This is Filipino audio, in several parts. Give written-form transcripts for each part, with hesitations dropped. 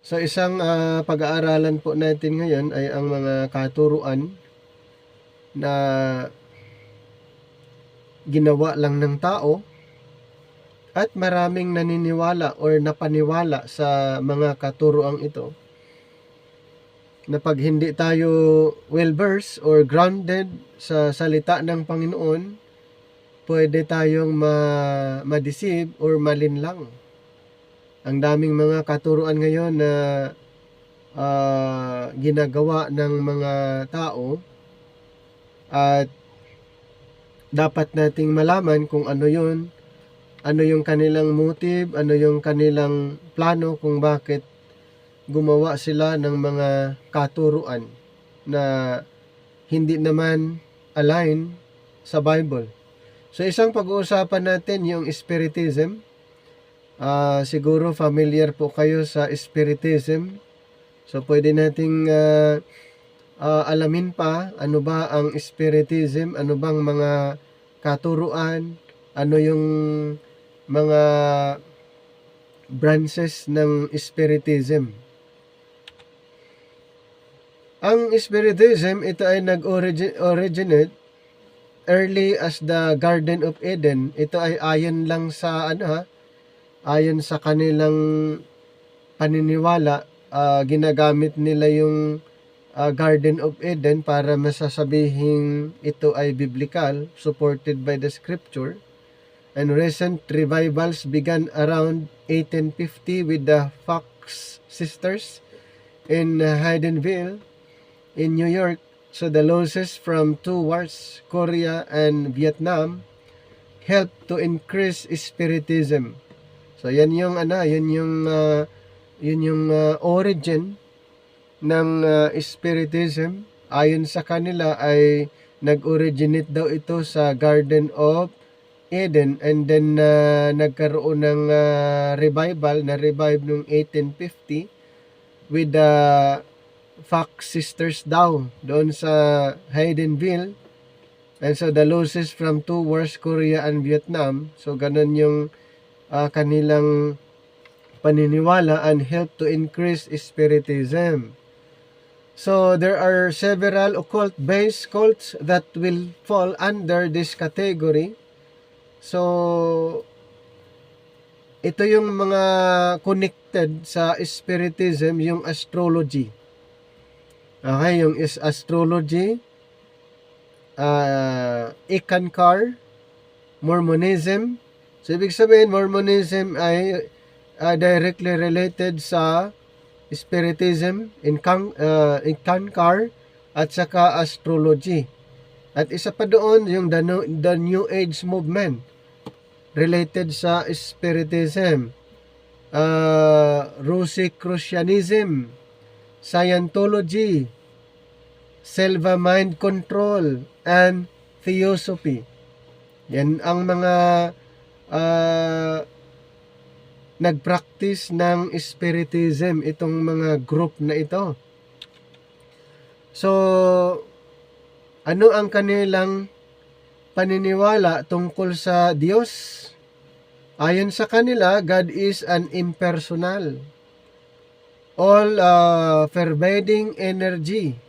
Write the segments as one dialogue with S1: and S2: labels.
S1: Sa isang pag-aaralan po natin ngayon ay ang mga katuruan na ginawa lang ng tao at maraming naniniwala or napaniwala sa mga katuruang ito, na pag hindi tayo well-versed or grounded sa salita ng Panginoon, pwede tayong ma-deceive or malinlang. Ang daming mga katuruan ngayon na ginagawa ng mga tao, at dapat nating malaman kung ano yung kanilang motive, ano yung kanilang plano kung bakit gumawa sila ng mga katuruan na hindi naman align sa Bible. So isang pag-uusapan natin yung Spiritism. Siguro familiar po kayo sa Spiritism. So pwede nating alamin pa ano ba ang Spiritism, ano bang mga katuruan, ano yung mga branches ng Spiritism. Ang Spiritism, ito ay nag-originate early as the Garden of Eden. Ito ay ayon lang sa ayon sa kanilang paniniwala. Ginagamit nila yung Garden of Eden para masasabihing ito ay biblical, supported by the scripture. And recent revivals began around 1850 with the Fox Sisters in Haydenville in New York. So the losses from two wars, Korea and Vietnam, helped to increase Spiritism. So yan yung origin ng Spiritism. Ayon sa kanila ay nag-originate daw ito sa Garden of Eden, and then nagkaroon ng revival, na-revive noong 1850 with the Fox Sisters daw doon sa Haydenville. And so the losses from two wars, Korea and Vietnam. So ganun yung kanilang paniniwala and help to increase Spiritism. So there are several occult-based cults that will fall under this category. So ito yung mga connected sa Spiritism, yung astrology. Okay, yung astrology, Ikankar, Mormonism. So ibig sabihin, Mormonism ay directly related sa Spiritism, Ikankar, at saka astrology. At isa pa doon yung the New Age movement related sa Spiritism, Rosicrucianism, Scientology, Selva Mind Control, and Theosophy. Yan ang mga nag-practice ng Spiritism, itong mga group na ito. So, ano ang kanilang paniniwala tungkol sa Diyos? Ayon sa kanila, God is an impersonal, all pervading energy.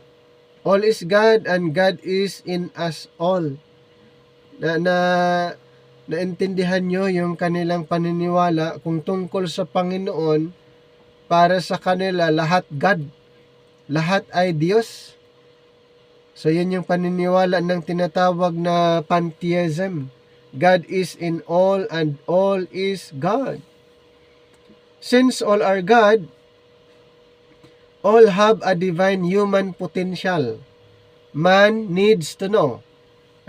S1: All is God and God is in us all. Naintindihan nyo yung kanilang paniniwala kung tungkol sa Panginoon. Para sa kanila, lahat God, lahat ay Diyos. So yun yung paniniwala ng tinatawag na pantheism. God is in all and all is God. Since all are God, all have a divine human potential. Man needs to know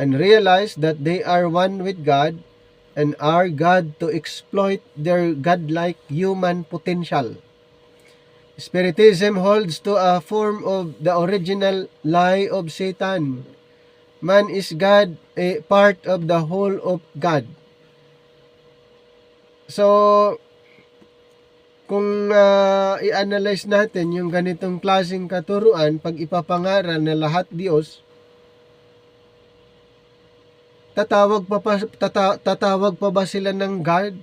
S1: and realize that they are one with God and are God to exploit their godlike human potential. Spiritism holds to a form of the original lie of Satan. Man is God, a part of the whole of God. So, kung i-analyze natin yung ganitong klaseng katuruan, pag ipapangaral na lahat Diyos, tatawag pa ba sila ng God?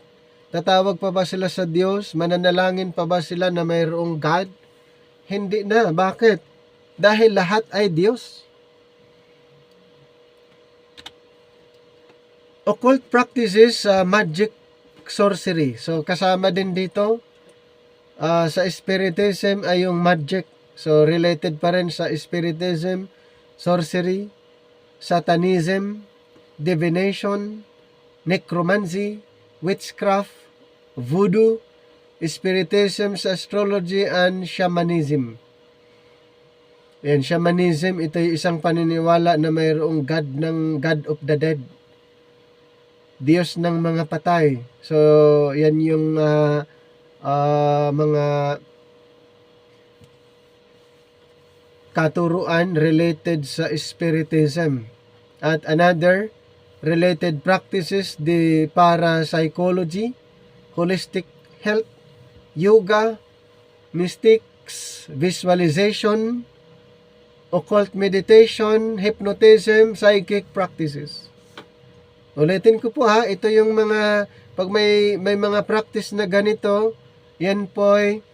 S1: Tatawag pa ba sila sa Diyos? Mananalangin pa ba sila na mayroong God? Hindi na. Bakit? Dahil lahat ay Diyos. Occult practices, magic, sorcery. So, kasama din dito sa Spiritism ay yung magic. So, related pa rin sa Spiritism, sorcery, Satanism, divination, necromancy, witchcraft, voodoo, Spiritism, astrology, and shamanism. Yan, shamanism, ito yung isang paniniwala na mayroong God of the dead. Diyos ng mga patay. So, yan yung mga katuruan related sa Spiritism. At another related practices, the parapsychology, holistic health, yoga, mystics, visualization, occult meditation, hypnotism, psychic practices. Ulitin ko po ha, ito yung mga, pag may mga practice na ganito, yan po ay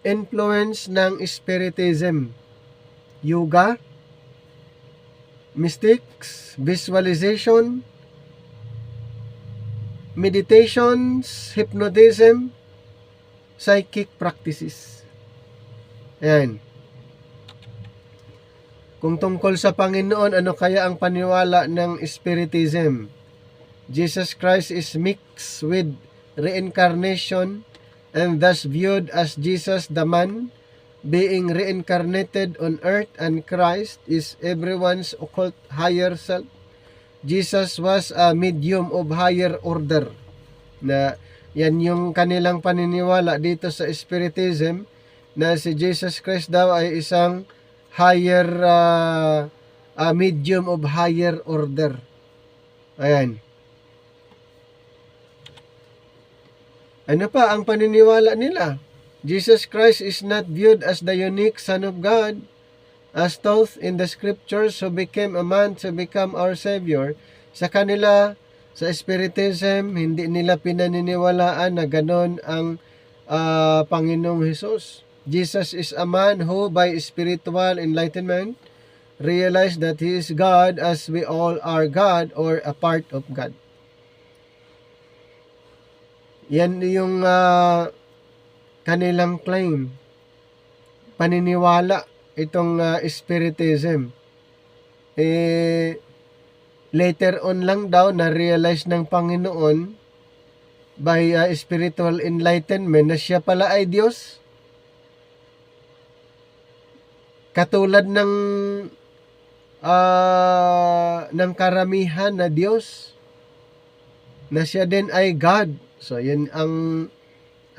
S1: influence ng Spiritism. Yoga, mystics, visualization, meditations, hypnotism, psychic practices. Ayan. Kung tungkol sa Panginoon, ano kaya ang paniwala ng Spiritism? Jesus Christ is mixed with reincarnation and thus viewed as Jesus the man being reincarnated on earth, and Christ is everyone's occult higher self. Jesus was a medium of higher order. Na yan yung kanilang paniniwala dito sa Spiritism, na si Jesus Christ daw ay isang higher medium of higher order. Ayan. Ano pa ang paniniwala nila? Jesus Christ is not viewed as the unique Son of God, as taught in the Scriptures, who became a man to become our Savior. Sa kanila, sa Spiritism, hindi nila pinaniniwalaan na ganon ang Panginoong Hesus. Jesus is a man who, by spiritual enlightenment, realized that He is God as we all are God or a part of God. Yan yung kanilang claim, paniniwala, itong Spiritism. Later on lang daw na-realize ng Panginoon by spiritual enlightenment na siya pala ay Diyos. Katulad ng karamihan na Diyos, na siya din ay God. So, yan ang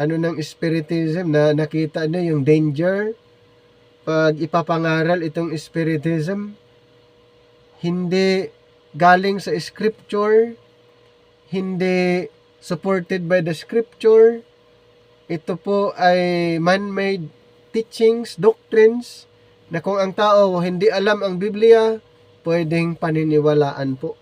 S1: ng Spiritism, na nakita nyo yung danger pag ipapangaral itong Spiritism. Hindi galing sa Scripture, hindi supported by the Scripture. Ito po ay man-made teachings, doctrines, na kung ang tao hindi alam ang Biblia, pwedeng paniniwalaan po.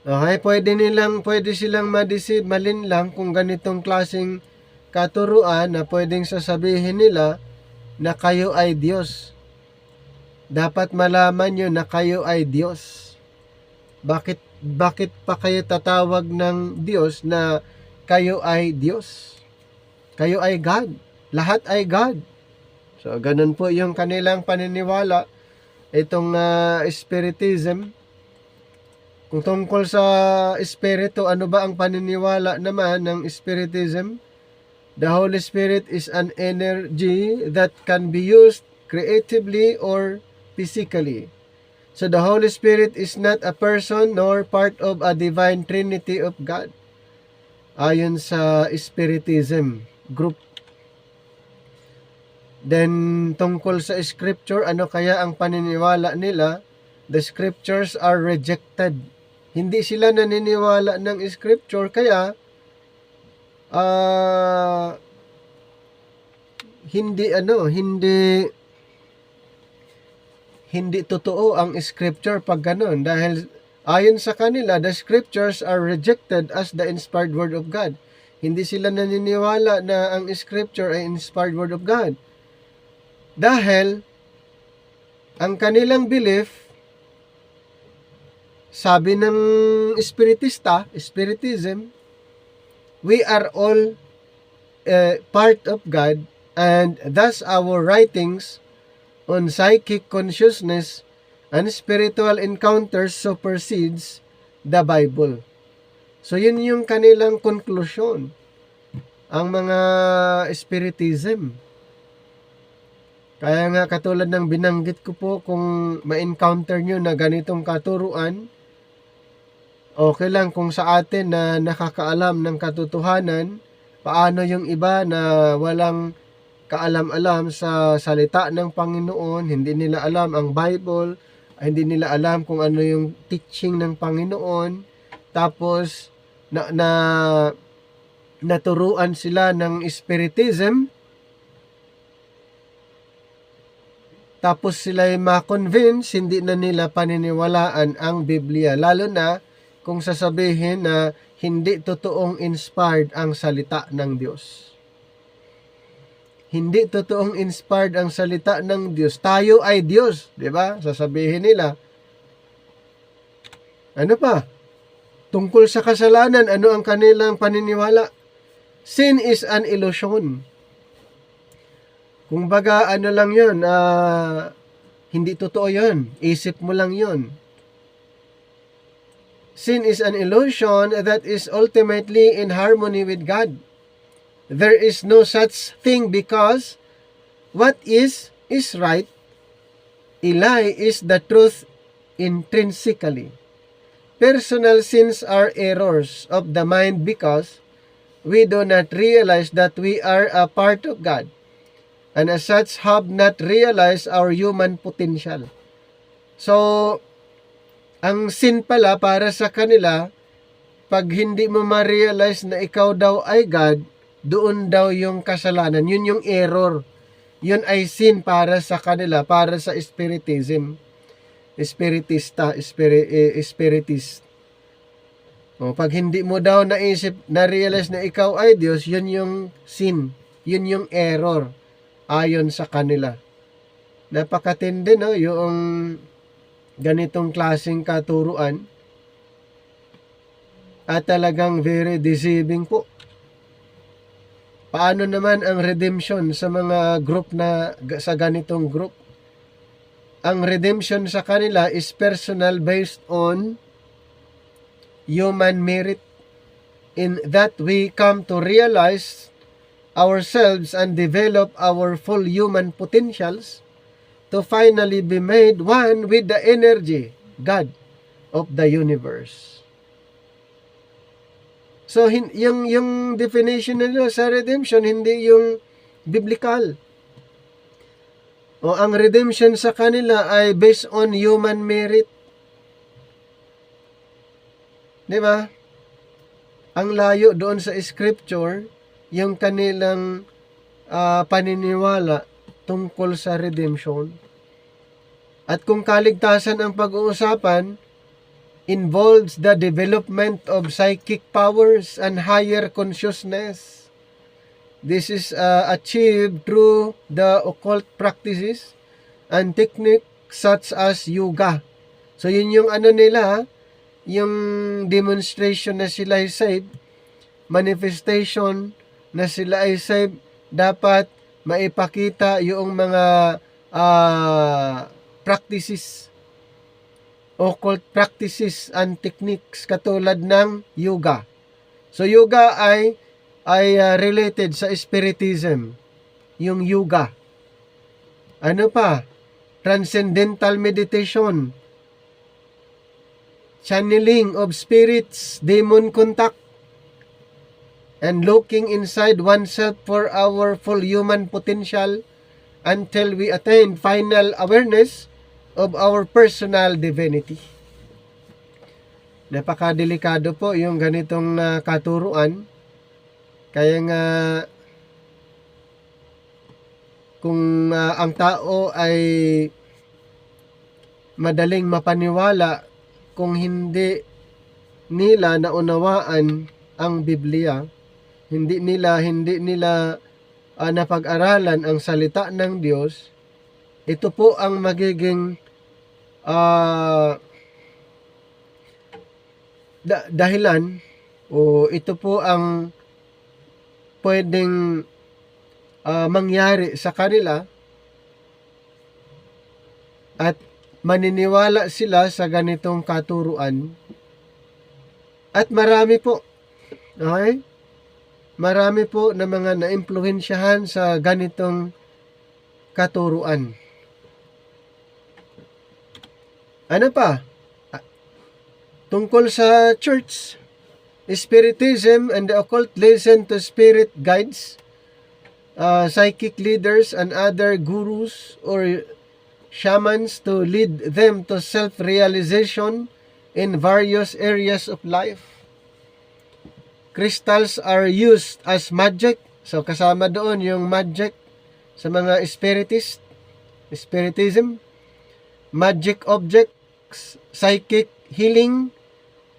S1: Okay, pwede silang ma-deceive, malinlang kung ganitong klaseng katuruan na pwedeng sasabihin nila na kayo ay Diyos. Dapat malaman nyo na kayo ay Diyos. Bakit pa kayo tatawag ng Diyos na kayo ay Diyos? Kayo ay God. Lahat ay God. So, ganun po yung kanilang paniniwala, itong Spiritism. Kung tungkol sa Espiritu, ano ba ang paniniwala naman ng Spiritism? The Holy Spirit is an energy that can be used creatively or physically. So the Holy Spirit is not a person nor part of a divine trinity of God. Ayon sa Spiritism group. Then, tungkol sa Scripture, ano kaya ang paniniwala nila? The Scriptures are rejected. Hindi sila naniniwala ng Scripture, kaya hindi totoo ang Scripture pag ganun, dahil Ayon sa kanila, the scriptures are rejected as the inspired word of God. Hindi sila naniniwala na ang scripture ay inspired word of God. Dahil ang kanilang belief, sabi ng Spiritism, we are all part of God, and thus our writings on psychic consciousness and spiritual encounters supersedes the Bible. So yun yung kanilang conclusion, ang mga Spiritism. Kaya nga katulad ng binanggit ko po, kung ma-encounter nyo na ganitong katuruan, okay lang kung sa atin na nakakaalam ng katotohanan. Paano yung iba na walang kaalam-alam sa salita ng Panginoon, hindi nila alam ang Bible, hindi nila alam kung ano yung teaching ng Panginoon, tapos naturuan sila ng Spiritism, tapos sila ay ma-convince, hindi na nila paniniwalaan ang Biblia. Lalo na kung sasabihin na hindi totoong inspired ang salita ng Diyos. Hindi totoong inspired ang salita ng Diyos. Tayo ay Diyos, di ba? Sasabihin nila. Ano pa? Tungkol sa kasalanan, ano ang kanilang paniniwala? Sin is an illusion. Kung baga, ano lang yun, hindi totoo yun. Isip mo lang yun. Sin is an illusion that is ultimately in harmony with God. There is no such thing because what is right. A lie is the truth intrinsically. Personal sins are errors of the mind because we do not realize that we are a part of God, and as such have not realized our human potential. So, ang sin pala para sa kanila, pag hindi mo ma-realize na ikaw daw ay God, doon daw yung kasalanan. Yun yung error. Yun ay sin para sa kanila, para sa Spiritism. Spiritist. O, pag hindi mo daw naisip, na-realize na ikaw ay Diyos, yun yung sin. Yun yung error. Ayon sa kanila. Napakatindi, no? Yung ganitong klaseng katuruan. At talagang very deceiving po. Paano naman ang redemption sa mga group sa ganitong group? Ang redemption sa kanila is personal based on human merit, in that we come to realize ourselves and develop our full human potentials to finally be made one with the energy, God, of the universe. So, yung definition nila sa redemption, hindi yung biblical. O, ang redemption sa kanila ay based on human merit. Di ba? Ang layo doon sa scripture, yung kanilang paniniwala tungkol sa redemption. At kung kaligtasan ang pag-uusapan, involves the development of psychic powers and higher consciousness. This is achieved through the occult practices and techniques such as yoga. So yun yung ano nila, yung demonstration na sila ay saved, manifestation na sila ay saved, dapat maipakita yung mga practices, occult practices and techniques katulad ng yoga. So yoga ay related sa Spiritism, yung yoga. Ano pa? Transcendental meditation, channeling of spirits, demon contact, and looking inside oneself for our full human potential until we attain final awareness of our personal divinity. Napakadelikado po yung ganitong katuruan. Kaya nga, kung ang tao ay madaling mapaniwala kung hindi nila naunawaan ang Biblia, hindi nila napag-aralan ang salita ng Diyos, ito po ang magiging dahilan, o ito po ang pwedeng mangyari sa kanila, at maniniwala sila sa ganitong katuruan. At marami po, okay? Marami po na mga naimpluwensyahan sa ganitong katuruan. Ano pa? Tungkol sa church, Spiritism and the occult listen to spirit guides, psychic leaders, and other gurus or shamans to lead them to self-realization in various areas of life. Crystals are used as magic. So, kasama doon yung magic sa mga spiritism, magic objects, psychic healing,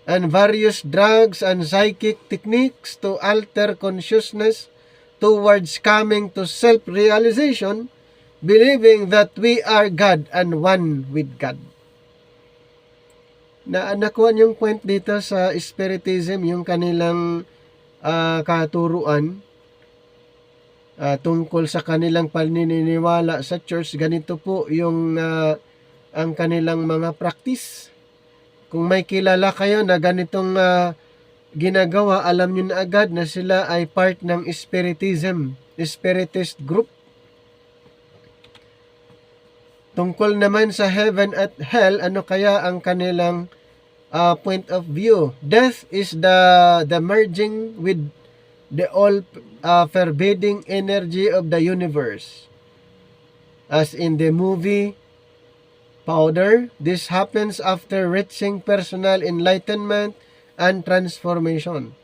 S1: and various drugs and psychic techniques to alter consciousness towards coming to self-realization, believing that we are God and one with God. Nakuha yung point dito sa Spiritism, yung kanilang katuruan tungkol sa kanilang paniniwala sa church. Ganito po yung ang kanilang mga practice. Kung may kilala kayo na ganitong ginagawa, alam nyo na agad na sila ay part ng Spiritism, Spiritist group. Tungkol naman sa heaven at hell, ano kaya ang kanilang point of view? Death is the merging with the all pervading energy of the universe. As in the movie Powder, this happens after reaching personal enlightenment and transformation.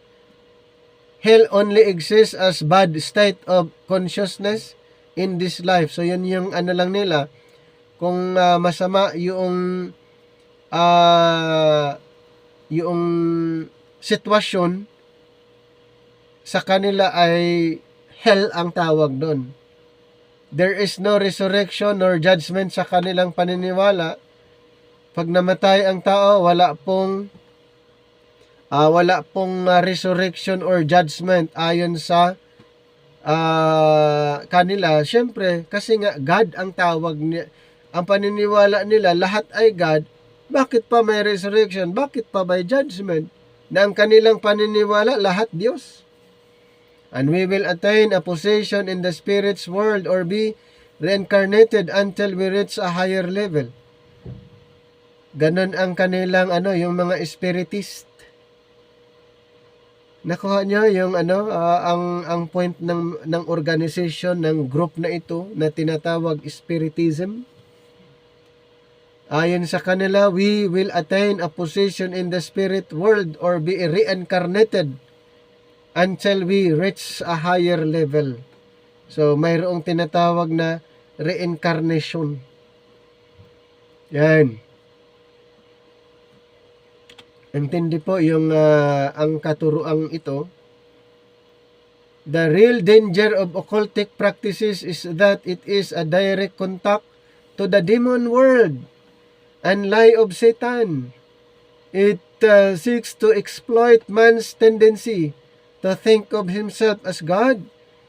S1: Hell only exists as bad state of consciousness in this life. So yun yung ano lang nila, kung masama yung sitwasyon sa kanila, ay hell ang tawag doon. There is no resurrection nor judgment sa kanilang paniniwala. Pag namatay ang tao, wala pong resurrection or judgment ayon sa kanila. Siyempre, kasi nga God ang tawag niya. Ang paniniwala nila, lahat ay God. Bakit pa may resurrection? Bakit pa may judgment? Na ang kanilang paniniwala, lahat Diyos. And we will attain a position in the spirit's world or be reincarnated until we reach a higher level. Ganon ang kanilang yung mga spiritist. Nakuha niyo yung ang point ng organization ng group na ito na tinatawag Spiritism. Ayon sa kanila, we will attain a position in the spirit world or be reincarnated until we reach a higher level. So, mayroong tinatawag na reincarnation. Yan. Intindi po yung ang katuruang ito. The real danger of occultic practices is that it is a direct contact to the demon world and lie of Satan. It seeks to exploit man's tendency to think of himself as God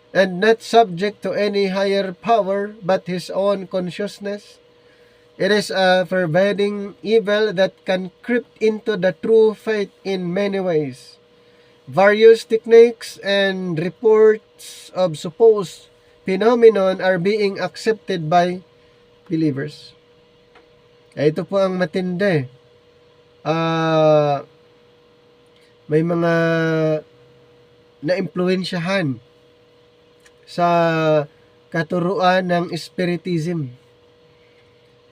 S1: and not subject to any higher power but his own consciousness. It is a pervading evil that can creep into the true faith in many ways. Various techniques and reports of supposed phenomenon are being accepted by believers. Ito po ang matindi. May mga naimpluwensyahan sa katuruan ng Spiritism.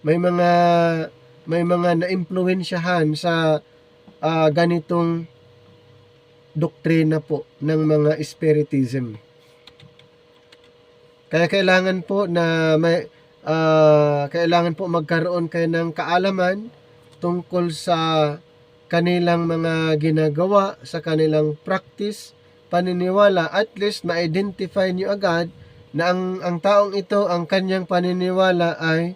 S1: May mga naimpluwensyahan sa ganitong doktrina po ng mga Spiritism. Kaya kailangan po magkaroon kayo ng kaalaman tungkol sa kanilang mga ginagawa, sa kanilang practice, paniniwala, at least ma-identify nyo agad na ang taong ito, ang kanyang paniniwala ay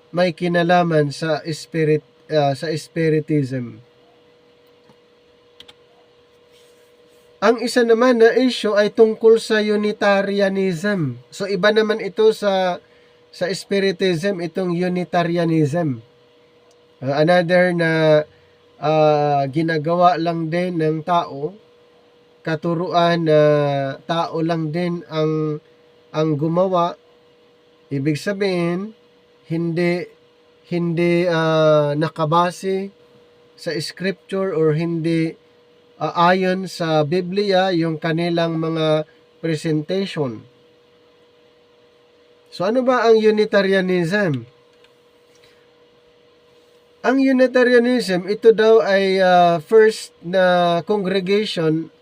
S1: may kinalaman sa sa spiritism. Ang isa naman na issue ay tungkol sa Unitarianism. So iba naman ito sa spiritism, itong Unitarianism. Another na ginagawa lang din ng tao, katuruan na tao lang din ang gumawa. Ibig sabihin, hindi nakabase sa scripture or hindi ayon sa Biblia yung kanilang mga presentation. So ano ba ang Unitarianism? Ang Unitarianism, ito daw ay first na congregation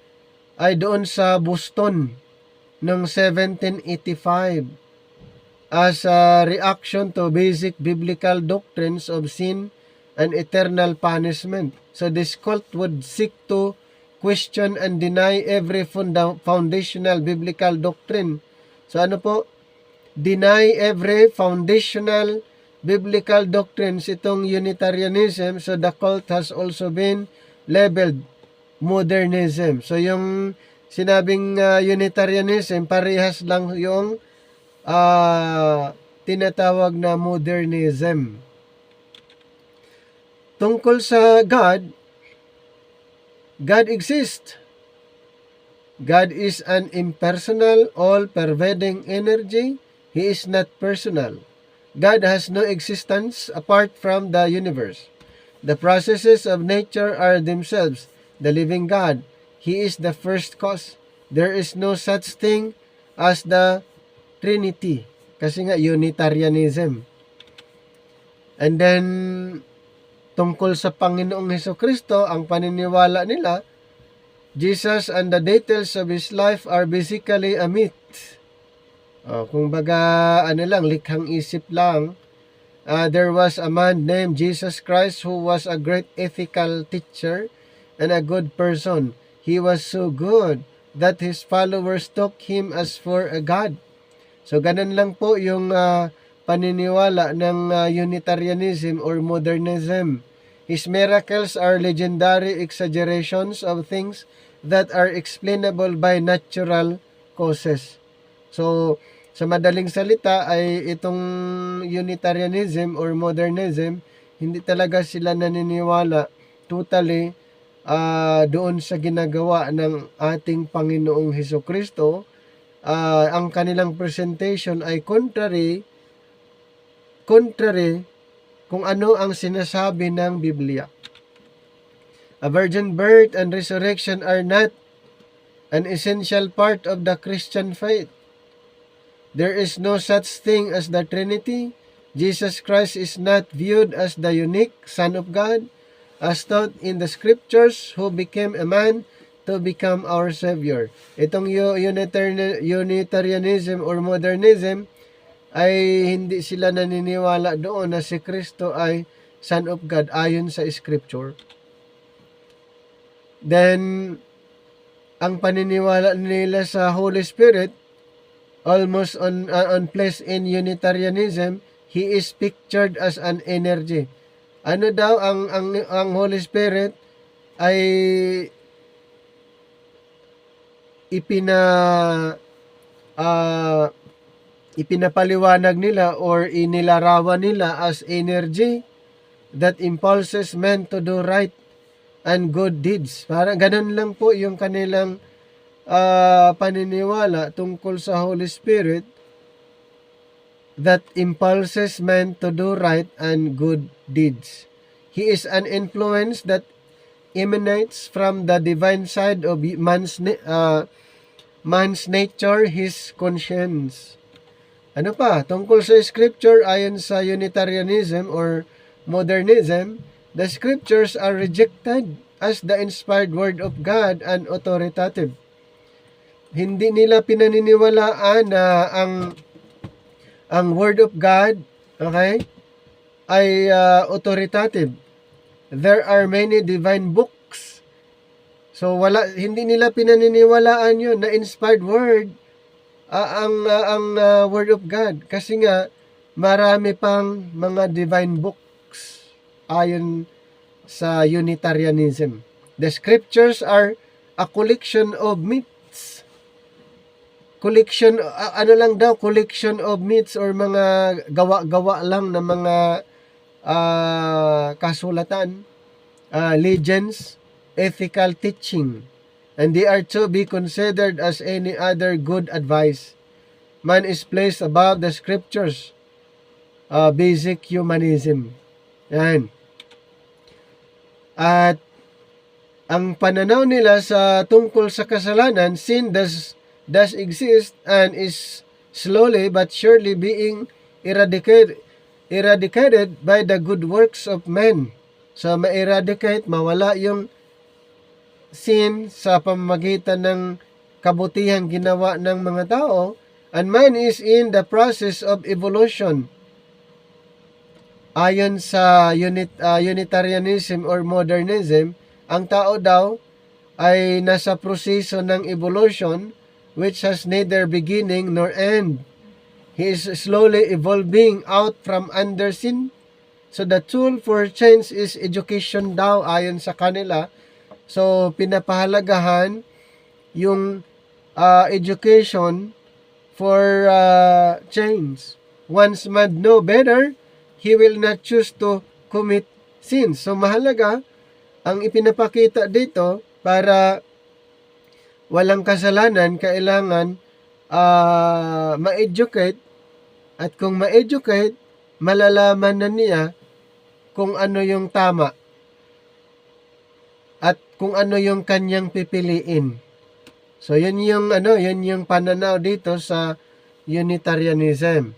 S1: ay doon sa Boston noong 1785 as a reaction to basic biblical doctrines of sin and eternal punishment. So this cult would seek to question and deny every foundational biblical doctrine. So ano po? Deny every foundational biblical doctrines itong Unitarianism. So the cult has also been labeled modernism. So yung sinabing Unitarianism, parehas lang yung tinatawag na modernism. Tungkol sa God exists. God is an impersonal, all-pervading energy. He is not personal. God has no existence apart from the universe. The processes of nature are themselves the living God. He is the first cause. There is no such thing as the Trinity. Kasi nga, Unitarianism. And then, tungkol sa Panginoong Hesukristo, ang paniniwala nila, Jesus and the details of His life are basically a myth. Kung baga, likhang isip lang. There was a man named Jesus Christ who was a great ethical teacher and a good person. He was so good that His followers took Him as for a God. So, ganun lang po yung paniniwala ng Unitarianism or modernism. His miracles are legendary exaggerations of things that are explainable by natural causes. So, sa madaling salita ay itong Unitarianism or modernism, hindi talaga sila naniniwala totally doon sa ginagawa ng ating Panginoong Hesukristo. Ang kanilang presentation ay contrary kung ano ang sinasabi ng Biblia. A virgin birth and resurrection are not an essential part of the Christian faith. There is no such thing as the Trinity. Jesus Christ is not viewed as the unique Son of God, as taught in the Scriptures, who became a man to become our Savior. Itong Unitarianism or modernism ay hindi sila naniniwala doon na si Kristo ay Son of God ayon sa Scripture. Then, ang paniniwala nila sa Holy Spirit, almost on place in Unitarianism, He is pictured as an energy. Ano daw ang Holy Spirit ay ipinapaliwanag nila or inilarawan nila as energy that impulses men to do right and good deeds. Parang ganun lang po yung kanilang paniniwala tungkol sa Holy Spirit, that impulses men to do right and good deeds. He is an influence that emanates from the divine side of man's nature, his conscience. Ano pa? Tungkol sa Scripture, ayon sa Unitarianism or modernism, the Scriptures are rejected as the inspired Word of God and authoritative. Hindi nila pinaniniwalaan na ang Word of God, okay, ay authoritative. there are many divine books. So hindi nila pinaniniwalaan yun na inspired word ang word of God, kasi nga marami pang mga divine books ayon sa Unitarianism. The scriptures are a collection of myths. Collection of myths or mga gawa-gawa lang na mga kasulatan, legends, ethical teaching, and they are to be considered as any other good advice. Man is placed above the scriptures. Basic humanism. Yan. At ang pananaw nila sa tungkol sa kasalanan, sin does exist and is slowly but surely being eradicated by the good works of men. So, ma-eradicate, mawala yung sin sa pamamagitan ng kabutihang ginawa ng mga tao, and man is in the process of evolution. Ayon sa Unitarianism or Modernism, ang tao daw ay nasa proseso ng evolution which has neither beginning nor end. He is slowly evolving out from under sin. So the tool for change is education daw ayon sa kanila. So pinapahalagahan yung education for change. Once man know better, he will not choose to commit sins. So mahalaga ang ipinapakita dito para walang kasalanan, kailangan ma-educate, at kung ma-educate, malalaman na niya kung ano yung tama at kung ano yung kanyang pipiliin. So yun yung pananaw dito sa Unitarianism.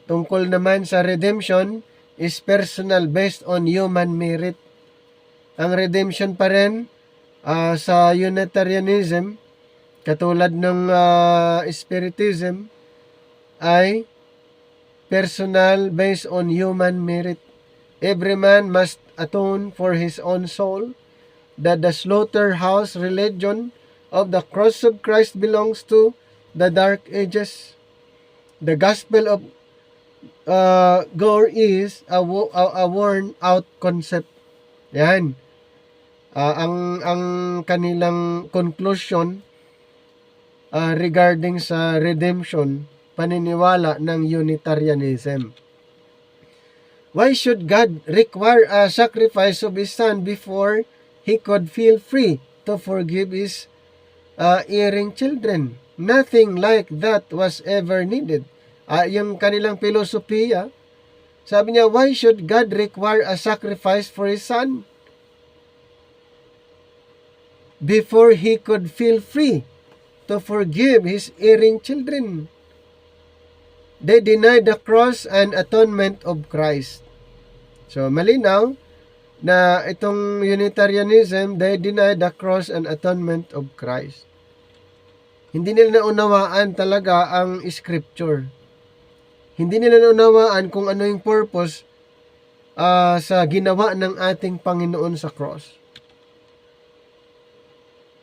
S1: Tungkol naman sa redemption is personal based on human merit. Ang redemption pa rin sa Unitarianism, katulad ng Spiritism, ay personal based on human merit. Every man must atone for his own soul. That the slaughterhouse religion of the cross of Christ belongs to the Dark Ages. The gospel of gore is a worn out concept. Yan. Ang kanilang conclusion regarding sa redemption, paniniwala ng Unitarianism. Why should God require a sacrifice of His Son before He could feel free to forgive His erring children? Nothing like that was ever needed. Yung kanilang filosofiya, sabi niya, why should God require a sacrifice for His Son before He could feel free to forgive His erring children? They denied the cross and atonement of Christ. So, malinaw na itong Unitarianism, they denied the cross and atonement of Christ. Hindi nila naunawaan talaga ang scripture. Hindi nila naunawaan kung ano yung purpose sa ginawa ng ating Panginoon sa cross.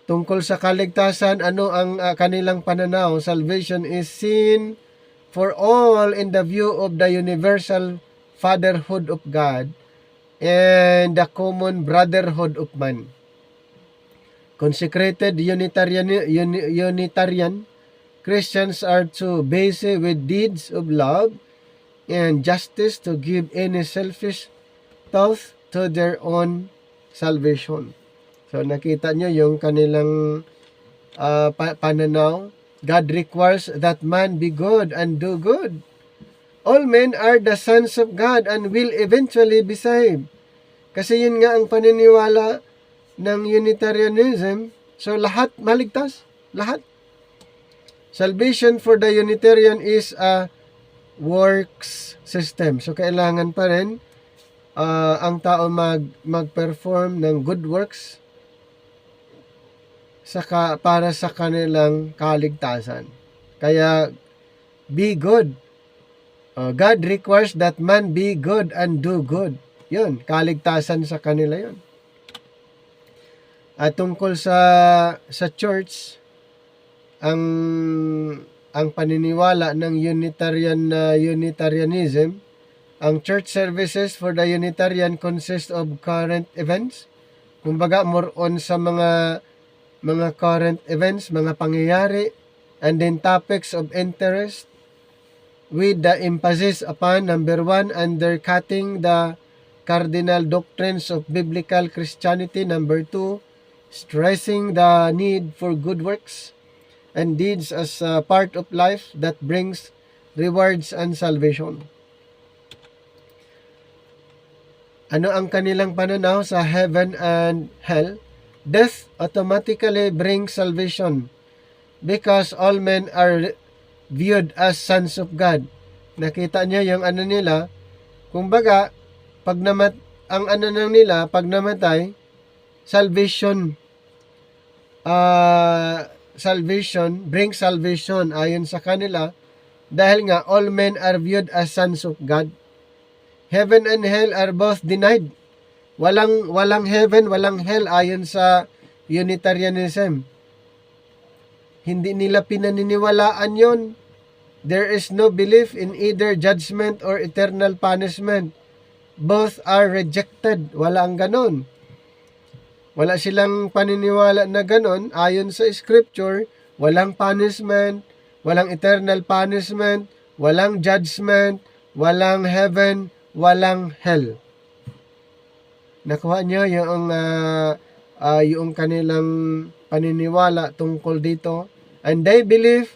S1: Tungkol sa kaligtasan, ano ang kanilang pananaw? Salvation is seen for all in the view of the universal fatherhood of God and the common brotherhood of man. Consecrated Unitarian Christians are to busy with deeds of love and justice to give any selfish thought to their own salvation. So nakita nyo yung kanilang pananaw. God requires that man be good and do good. All men are the sons of God and will eventually be saved. Kasi yun nga ang paniniwala ng Unitarianism. So lahat maligtas. Lahat. Salvation for the Unitarian is a works system. So kailangan pa rin ang tao mag-perform ng good works para sa kanilang kaligtasan. Kaya, be good. God requires that man be good and do good. Yun, kaligtasan sa kanila yun. At tungkol sa church, ang paniniwala ng Unitarianism, ang church services for the Unitarian consist of current events. Kumbaga, more on sa mga current events, mga pangyayari, and then topics of interest, with the emphasis upon, number 1, undercutting the cardinal doctrines of biblical Christianity. Number 2, stressing the need for good works and deeds as a part of life that brings rewards and salvation. Ano ang kanilang pananaw sa heaven and hell? Death automatically brings salvation because all men are viewed as sons of God. Nakita niyo yung ano nila, kumbaga, pag pag namatay, salvation brings salvation ayon sa kanila, dahil nga all men are viewed as sons of God. Heaven and hell are both denied. Walang heaven, walang hell ayon sa Unitarianism. Hindi nila pinaniniwalaan yon. There is no belief in either judgment or eternal punishment. Both are rejected. Walang ganon. Wala silang paniniwala na ganon. Ayon sa scripture, walang punishment, walang eternal punishment, walang judgment, walang heaven, walang hell. Nakuha niyo yung kanilang paniniwala tungkol dito. And they believe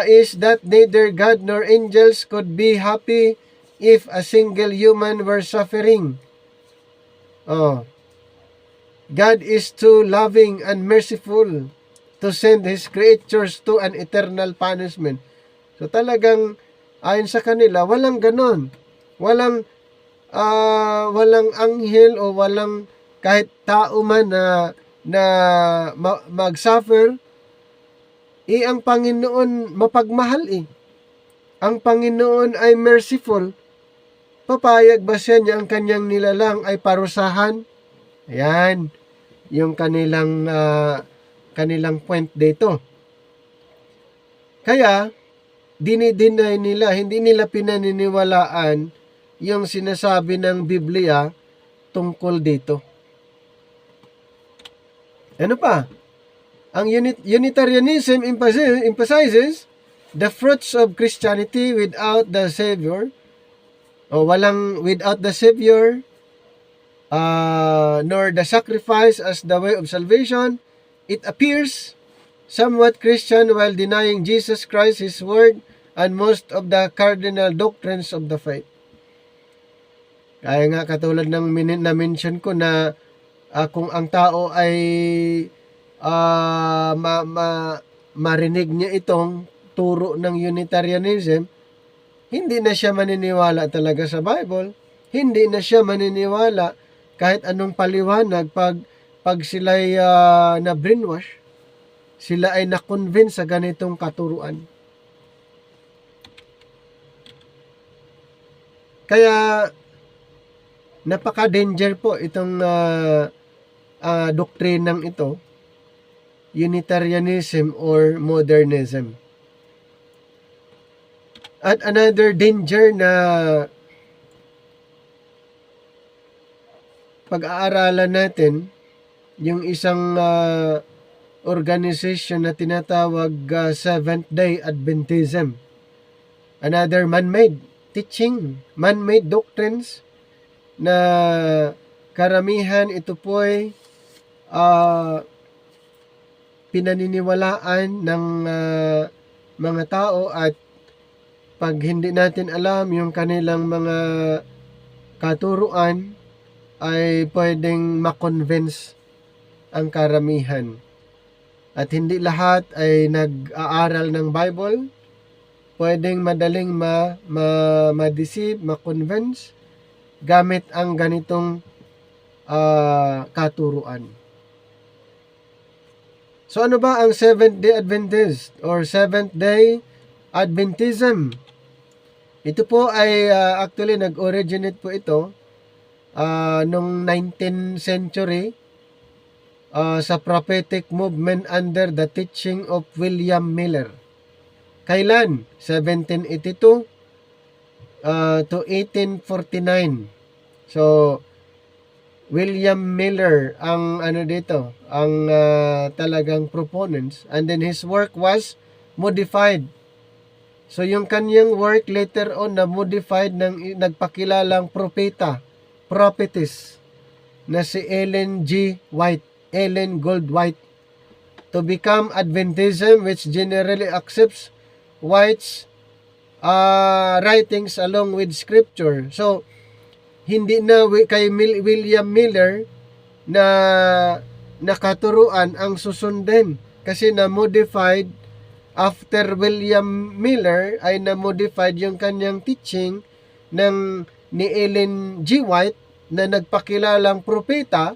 S1: is that neither God nor angels could be happy if a single human were suffering. God is too loving and merciful to send His creatures to an eternal punishment. So talagang ayon sa kanila, walang ganon. Walang anghel o walang kahit tao man na mag-suffer. Ang Panginoon mapagmahal Ang Panginoon ay merciful. Papayag ba siya niya ang kanyang nilalang ay parusahan? Ayan, yung kanilang point dito. Kaya, dinideny nila, hindi nila pinaniniwalaan yung sinasabi ng Biblia tungkol dito. Ano pa? Ang Unitarianism emphasizes the fruits of Christianity without the Savior, without the Savior, nor the sacrifice as the way of salvation. It appears somewhat Christian while denying Jesus Christ, His Word, and most of the cardinal doctrines of the faith. Kaya nga katulad ng na-mention ko na kung ang tao ay marinig niya itong turo ng Unitarianism, hindi na siya maniniwala talaga sa Bible. Hindi na siya maniniwala kahit anong paliwanag pag sila'y na brainwash, sila ay na-convince sa ganitong katuruan. Kaya napaka-danger po itong doktrinang ito, Unitarianism or Modernism. At another danger na pag-aaralan natin, yung isang organization na tinatawag Seventh-day Adventism. Another man-made teaching, man-made doctrines na karamihan ito po'y pinaniniwalaan ng mga tao, at pag hindi natin alam yung kanilang mga katuruan, ay pwedeng makonvince ang karamihan. At hindi lahat ay nag-aaral ng Bible. Pwedeng madaling ma-deceive, ma-convince gamit ang ganitong katuruan. So ano ba ang Seventh-day Adventist or Seventh-day Adventism? Ito po ay actually nag-originate po ito nung 19th century sa prophetic movement under the teaching of William Miller. Kailan? 1782 to 1849. So, William Miller ang dito, ang talagang proponents, and then his work was modified. So yung kanyang work later on na modified ng nagpakilalang prophetess na si Ellen Goldwhite to become Adventism, which generally accepts White's writings along with scripture. So hindi na kay William Miller na nakaturuan ang susundin kasi na modified after William Miller ay na modified yung kanyang teaching ni Ellen G. White na nagpakilalang propeta,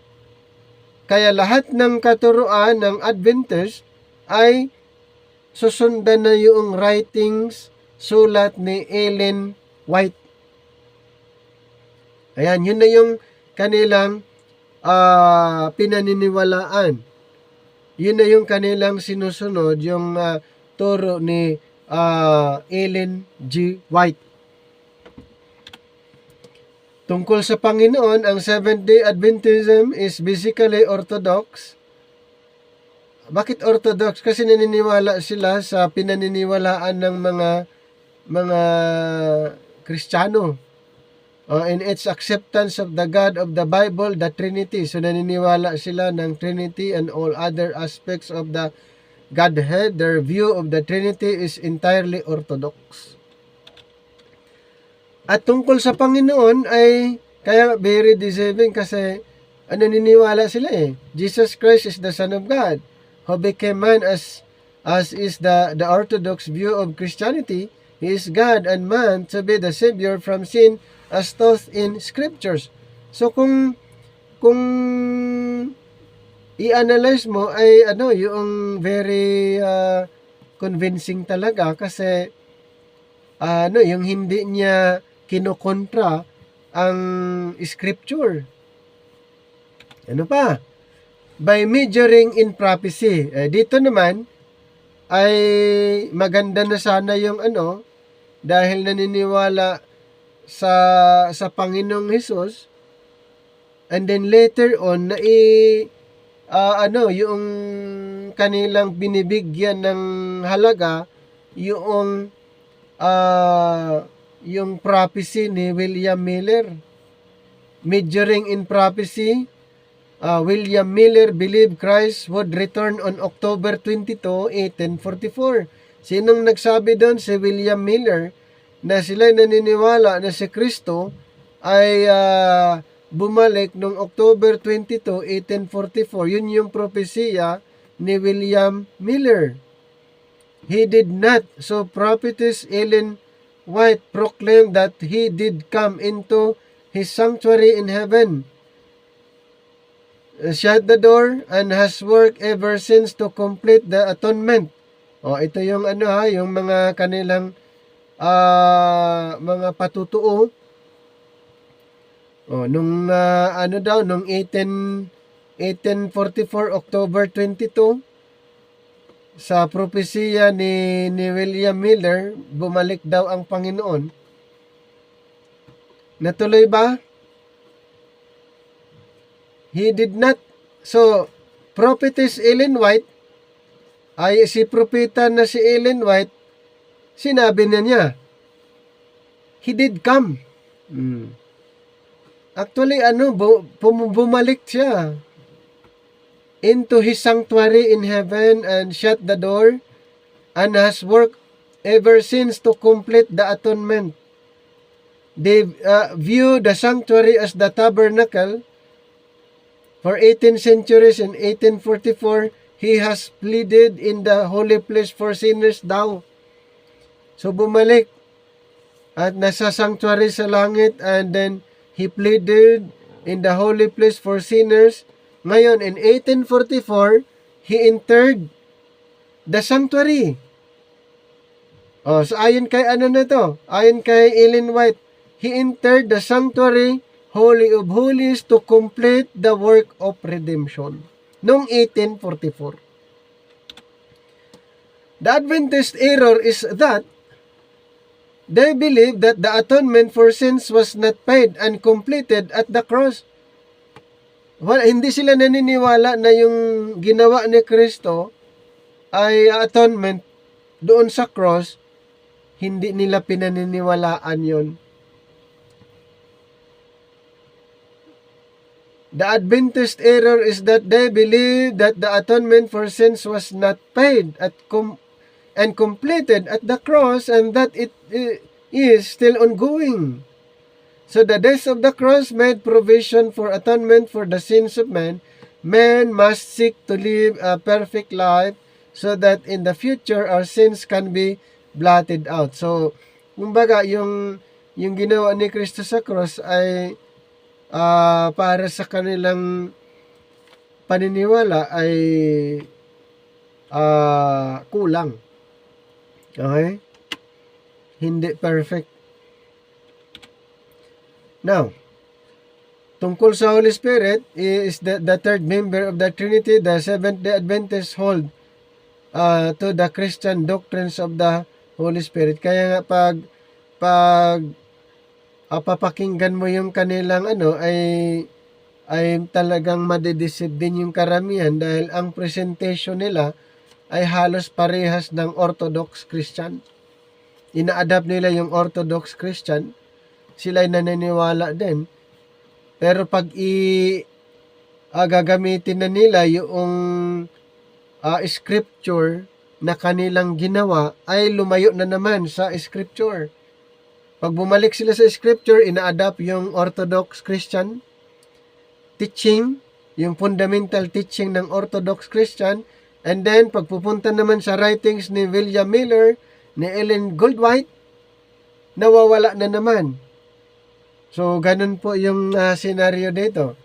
S1: kaya lahat ng katuruan ng Adventist ay susundan na yung writings, sulat ni Ellen White. Ayan, yun na yung kanilang pinaniniwalaan. Yun na yung kanilang sinusunod, yung turo ni Ellen G. White. Tungkol sa Panginoon, ang Seventh-day Adventism is basically orthodox. Bakit orthodox? Kasi naniniwala sila sa pinaniniwalaan ng mga Kristiyano. In its acceptance of the God of the Bible, the Trinity. So naniniwala sila ng Trinity and all other aspects of the Godhead. Their view of the Trinity is entirely orthodox. At tungkol sa Panginoon ay kaya very deceiving kasi naniniwala sila Jesus Christ is the Son of God who became man as is the orthodox view of Christianity. He is God and man to be the Savior from sin as taught in scriptures. So kung i-analyze mo ay yung very convincing talaga kasi yung hindi niya kinukontra ang scripture. Ano pa? By majoring in prophecy. Dito naman ay maganda na sana yung dahil naniniwala sa Panginoong Hesus, and then later on na yung kanilang binibigyan ng halaga yung prophecy ni William Miller. Majoring in prophecy, William Miller believed Christ would return on October 22, 1844. Sinong nagsabi doon? Si William Miller, na sila naniniwala na si Kristo ay bumalik noong October 22, 1844. Yun yung propesya ni William Miller. He did not. So prophetess Ellen White proclaimed that he did come into his sanctuary in heaven, shut the door, and has worked ever since to complete the atonement. Ito yung yung mga kanilang mga patutuo. Nung nung 1844 October 22 sa propesya ni William Miller, bumalik daw ang Panginoon. Natuloy ba? He did not. So, prophetess Ellen White ay si propeta na si Ellen White, sinabi na niya, he did come. Actually, bumalik siya into his sanctuary in heaven and shut the door and has worked ever since to complete the atonement. They view the sanctuary as the tabernacle. For 18 centuries, in 1844, he has pleaded in the holy place for sinners daw. So bumalik at nasa sanctuary sa langit, and then he pleaded in the holy place for sinners. Ngayon, in 1844, he entered the sanctuary. So ayon kay Ayon kay Ellen White, he entered the sanctuary Holy of Holies to complete the work of redemption. Noong 1844. The Adventist error is that they believe that the atonement for sins was not paid and completed at the cross. Well, hindi sila naniniwala na yung ginawa ni Kristo ay atonement doon sa cross. Hindi nila pinaniniwalaan yon. The Adventist error is that they believe that the atonement for sins was not paid and completed at the cross, and that it is still ongoing. So the death of the cross made provision for atonement for the sins of men. Men must seek to live a perfect life so that in the future our sins can be blotted out. So, kumbaga, yung ginawa ni Kristo sa cross ay para sa kanilang paniniwala ay kulang. Okay? Hindi perfect. Now, tungkol sa Holy Spirit is the third member of the Trinity. The Seventh-day Adventists hold to the Christian doctrines of the Holy Spirit. Kaya nga pag papakinggan mo yung kanilang ay talagang madideceive din yung karamihan dahil ang presentation nila ay halos parehas ng Orthodox Christian. Ina-adapt nila yung Orthodox Christian, sila ay naniniwala din. Pero pag gagamitin na nila yung scripture na kanilang ginawa ay lumayo na naman sa scripture. Pag bumalik sila sa scripture, ina-adapt yung Orthodox Christian teaching, yung fundamental teaching ng Orthodox Christian, and then pag pupunta naman sa writings ni William Miller, ni Ellen Goldwhite, nawawala na naman. So, ganun po yung scenario dito.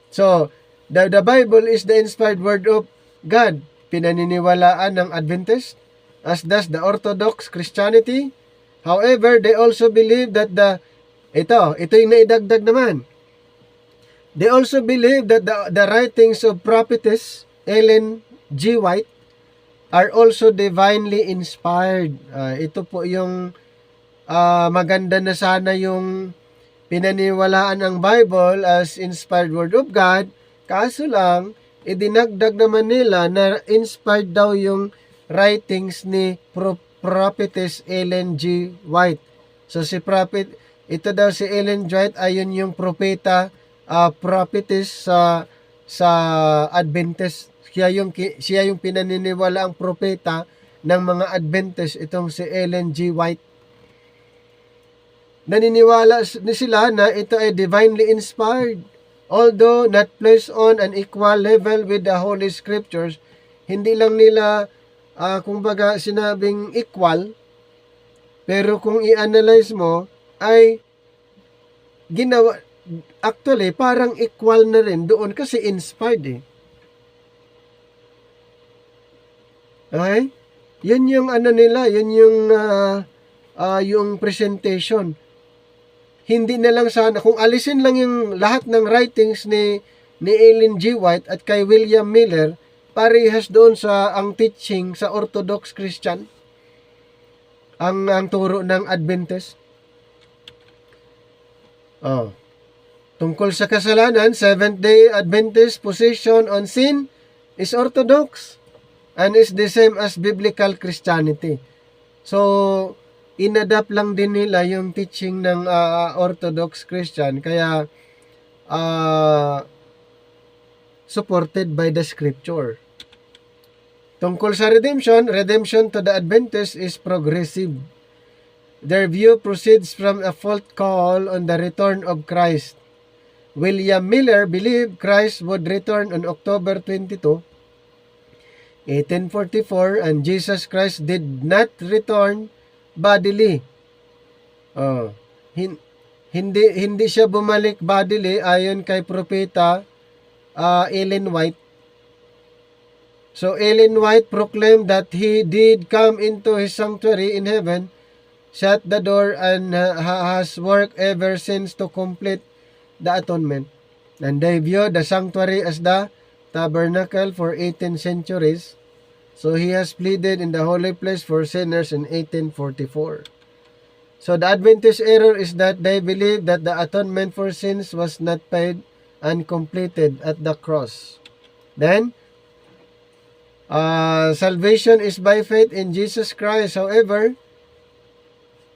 S1: So, the Bible is the inspired word of God. Pinaniniwalaan ng Adventist, as does the Orthodox Christianity. However, they also believe that ito yung naidagdag naman. They also believe that the writings of prophetess Ellen G. White are also divinely inspired. Ito po yung maganda na sana yung pinaniwalaan ang Bible as inspired word of God. Kaso lang, idinagdag naman nila na inspired daw yung writings ni prophetess Ellen G. White. So ito daw si Ellen G. White ayon yung propeta, prophetess sa Adventist. Siya yung pinaniniwala ang propeta ng mga Adventist, itong si Ellen G. White. Naniniwala sila na ito ay divinely inspired. Although not placed on an equal level with the Holy Scriptures, hindi lang nila kumbaga sinabing equal, pero kung i-analyze mo ay ginawa, actually parang equal na rin doon kasi inspired eh. Okay? Yun yung nila, yun yung presentation. Hindi na lang sana, kung alisin lang yung lahat ng writings ni Ellen G. White at kay William Miller, parehas doon sa ang teaching sa Orthodox Christian, ang turo ng Adventist. Tungkol sa kasalanan, Seventh-day Adventist position on sin is Orthodox and is the same as biblical Christianity. So, inadapt lang din nila yung teaching ng Orthodox Christian, kaya supported by the Scripture. Tungkol sa redemption to the Adventists is progressive. Their view proceeds from a false call on the return of Christ. William Miller believed Christ would return on October 22, 1844, and Jesus Christ did not return bodily. Hindi siya bumalik bodily ayon kay propeta Ellen White. So Ellen White proclaimed that he did come into his sanctuary in heaven, shut the door, and has worked ever since to complete the atonement. And they viewed the sanctuary as the tabernacle for 18 centuries. So he has pleaded in the holy place for sinners in 1844. So the Adventist error is that they believe that the atonement for sins was not paid and completed at the cross. Then, salvation is by faith in Jesus Christ. However,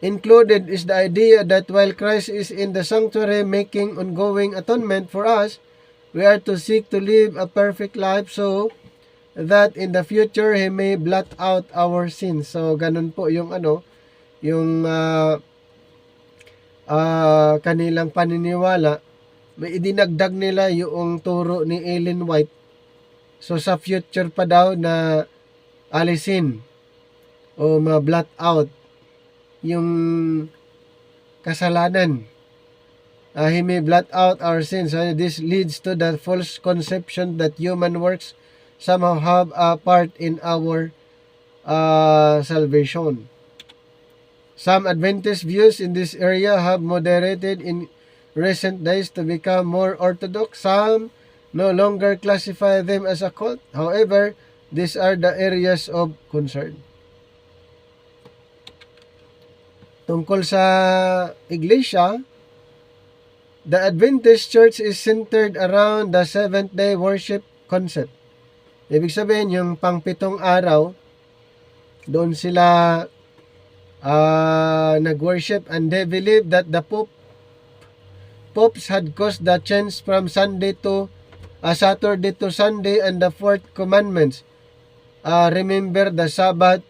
S1: included is the idea that while Christ is in the sanctuary making ongoing atonement for us, we are to seek to live a perfect life so that in the future He may blot out our sins. So, ganun po yung yung kanilang paniniwala. May idinagdag nila yung turo ni Ellen White. So, sa future pa daw na alisin o ma-blot out yung kasalanan. He may blot out our sins. This leads to the false conception that human works somehow have a part in our salvation. Some Adventist views in this area have moderated in recent days to become more orthodox. Some no longer classify them as a cult. However, these are the areas of concern. Tungkol sa iglesia, the Adventist Church is centered around the seventh-day worship concept. Ibig sabihin, yung pang-pitong araw, doon sila nag-worship, and they believe that the popes had caused the change from Sunday to Saturday to Sunday, and the fourth commandments, remember the Sabbath,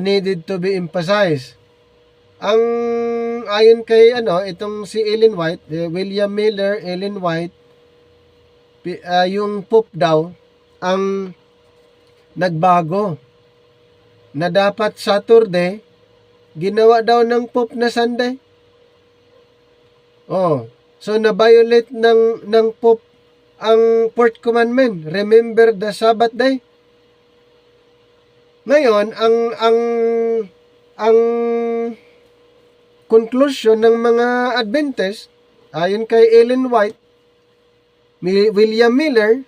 S1: needed to be emphasized. Ang ayon kay itong si Ellen White, William Miller, Ellen White, yung pope daw ang nagbago na dapat Saturday ginawa daw ng pope na Sunday. So na-violate ng pope ang fourth commandment, remember the Sabbath day. Ngayon, ang conclusion ng mga Adventist, ayon kay Ellen White, William Miller,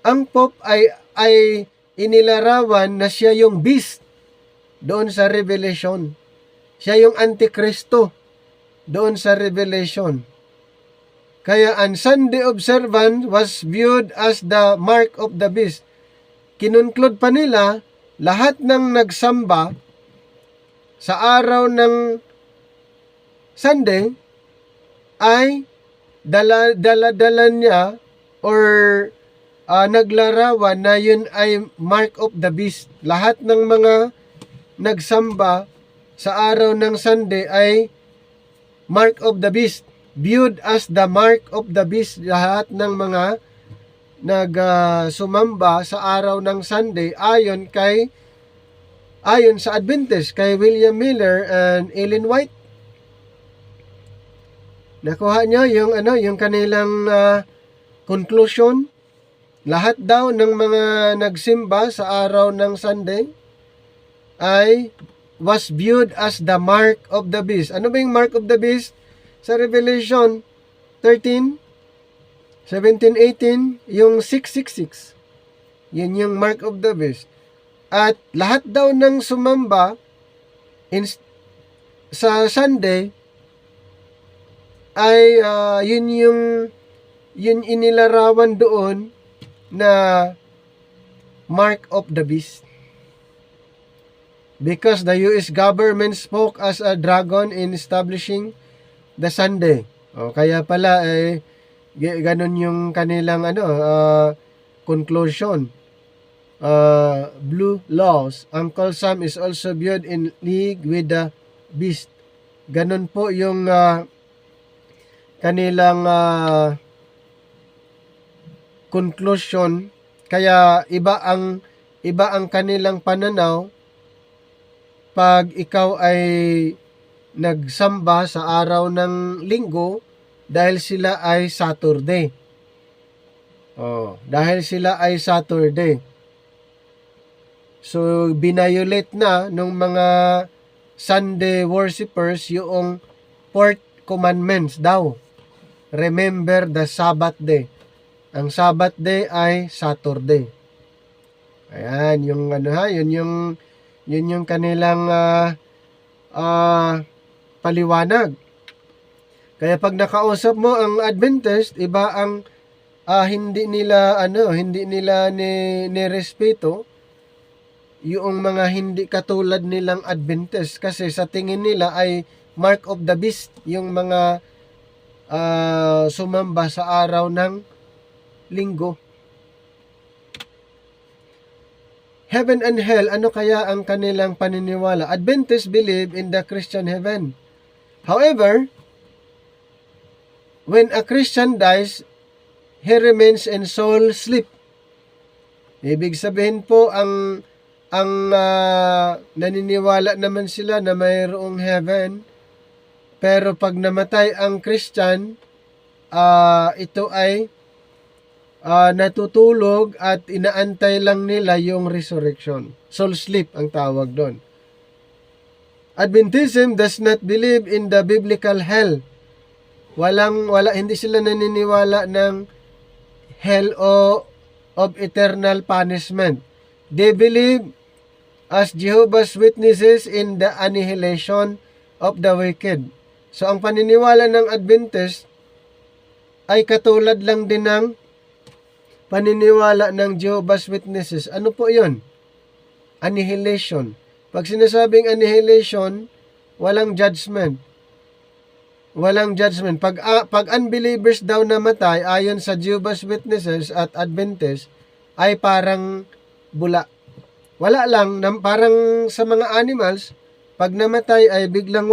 S1: ang Pope ay inilarawan na siya yung beast doon sa Revelation. Siya yung Antikristo doon sa Revelation. Kaya ang Sunday observance was viewed as the mark of the beast. Kinunclude pa nila, lahat ng nagsamba sa araw ng Sunday ay dala-dala niya or naglarawan na yun ay mark of the beast. Lahat ng mga nagsamba sa araw ng Sunday ay mark of the beast. Viewed as the mark of the beast. Lahat ng mga nagsumamba sa araw ng Sunday ayon sa Adventist, kay William Miller and Ellen White. Nakuha nyo yung kanilang conclusion. Lahat daw ng mga nagsimba sa araw ng Sunday ay was viewed as the mark of the beast. Ano ba yung mark of the beast? Sa Revelation 13, 17, 18, yung 666. Yun yung mark of the beast. At lahat daw ng sumamba sa Sunday ay yun inilarawan doon na mark of the beast. Because the US government spoke as a dragon in establishing the Sunday. Kaya pala ganun yung kanilang conclusion. Blue laws. Uncle Sam is also viewed in league with the beast. Ganun po yung kanilang conclusion. Kaya iba ang kanilang pananaw pag ikaw ay nagsamba sa araw ng Linggo dahil sila ay Saturday. Dahil sila ay Saturday. So binayolate na ng mga Sunday worshipers yung fourth commandments daw. remember the Sabbath day. Ang Sabbath day ay Saturday. Ayan, yung ano ha, yun yung kanilang paliwanag. Kaya pag nakausap mo ang Adventist, iba ang hindi nila ni respeto yung mga hindi katulad nilang Adventist, kasi sa tingin nila ay mark of the beast yung mga sumamba sa araw ng linggo. Heaven and hell, ano kaya ang kanilang paniniwala? Adventists believe in the Christian heaven. However, when a Christian dies, he remains in soul sleep. Ibig sabihin po, ang naniniwala naman sila na mayroong heaven, pero pag namatay ang Christian, ito ay natutulog at inaantay lang nila yung resurrection. Soul sleep ang tawag doon. Adventism does not believe in the biblical hell. Hindi sila naniniwala ng hell o of eternal punishment. They believe as Jehovah's Witnesses in the annihilation of the wicked. So ang paniniwala ng Adventist ay katulad lang din ng paniniwala ng Jehovah's Witnesses. Ano po yun? Annihilation. Pag sinasabing annihilation, walang judgment. Walang judgment. Pag unbelievers daw namatay, ayon sa Jehovah's Witnesses at Adventist, ay parang bula. Wala lang, parang sa mga animals, pag namatay ay biglang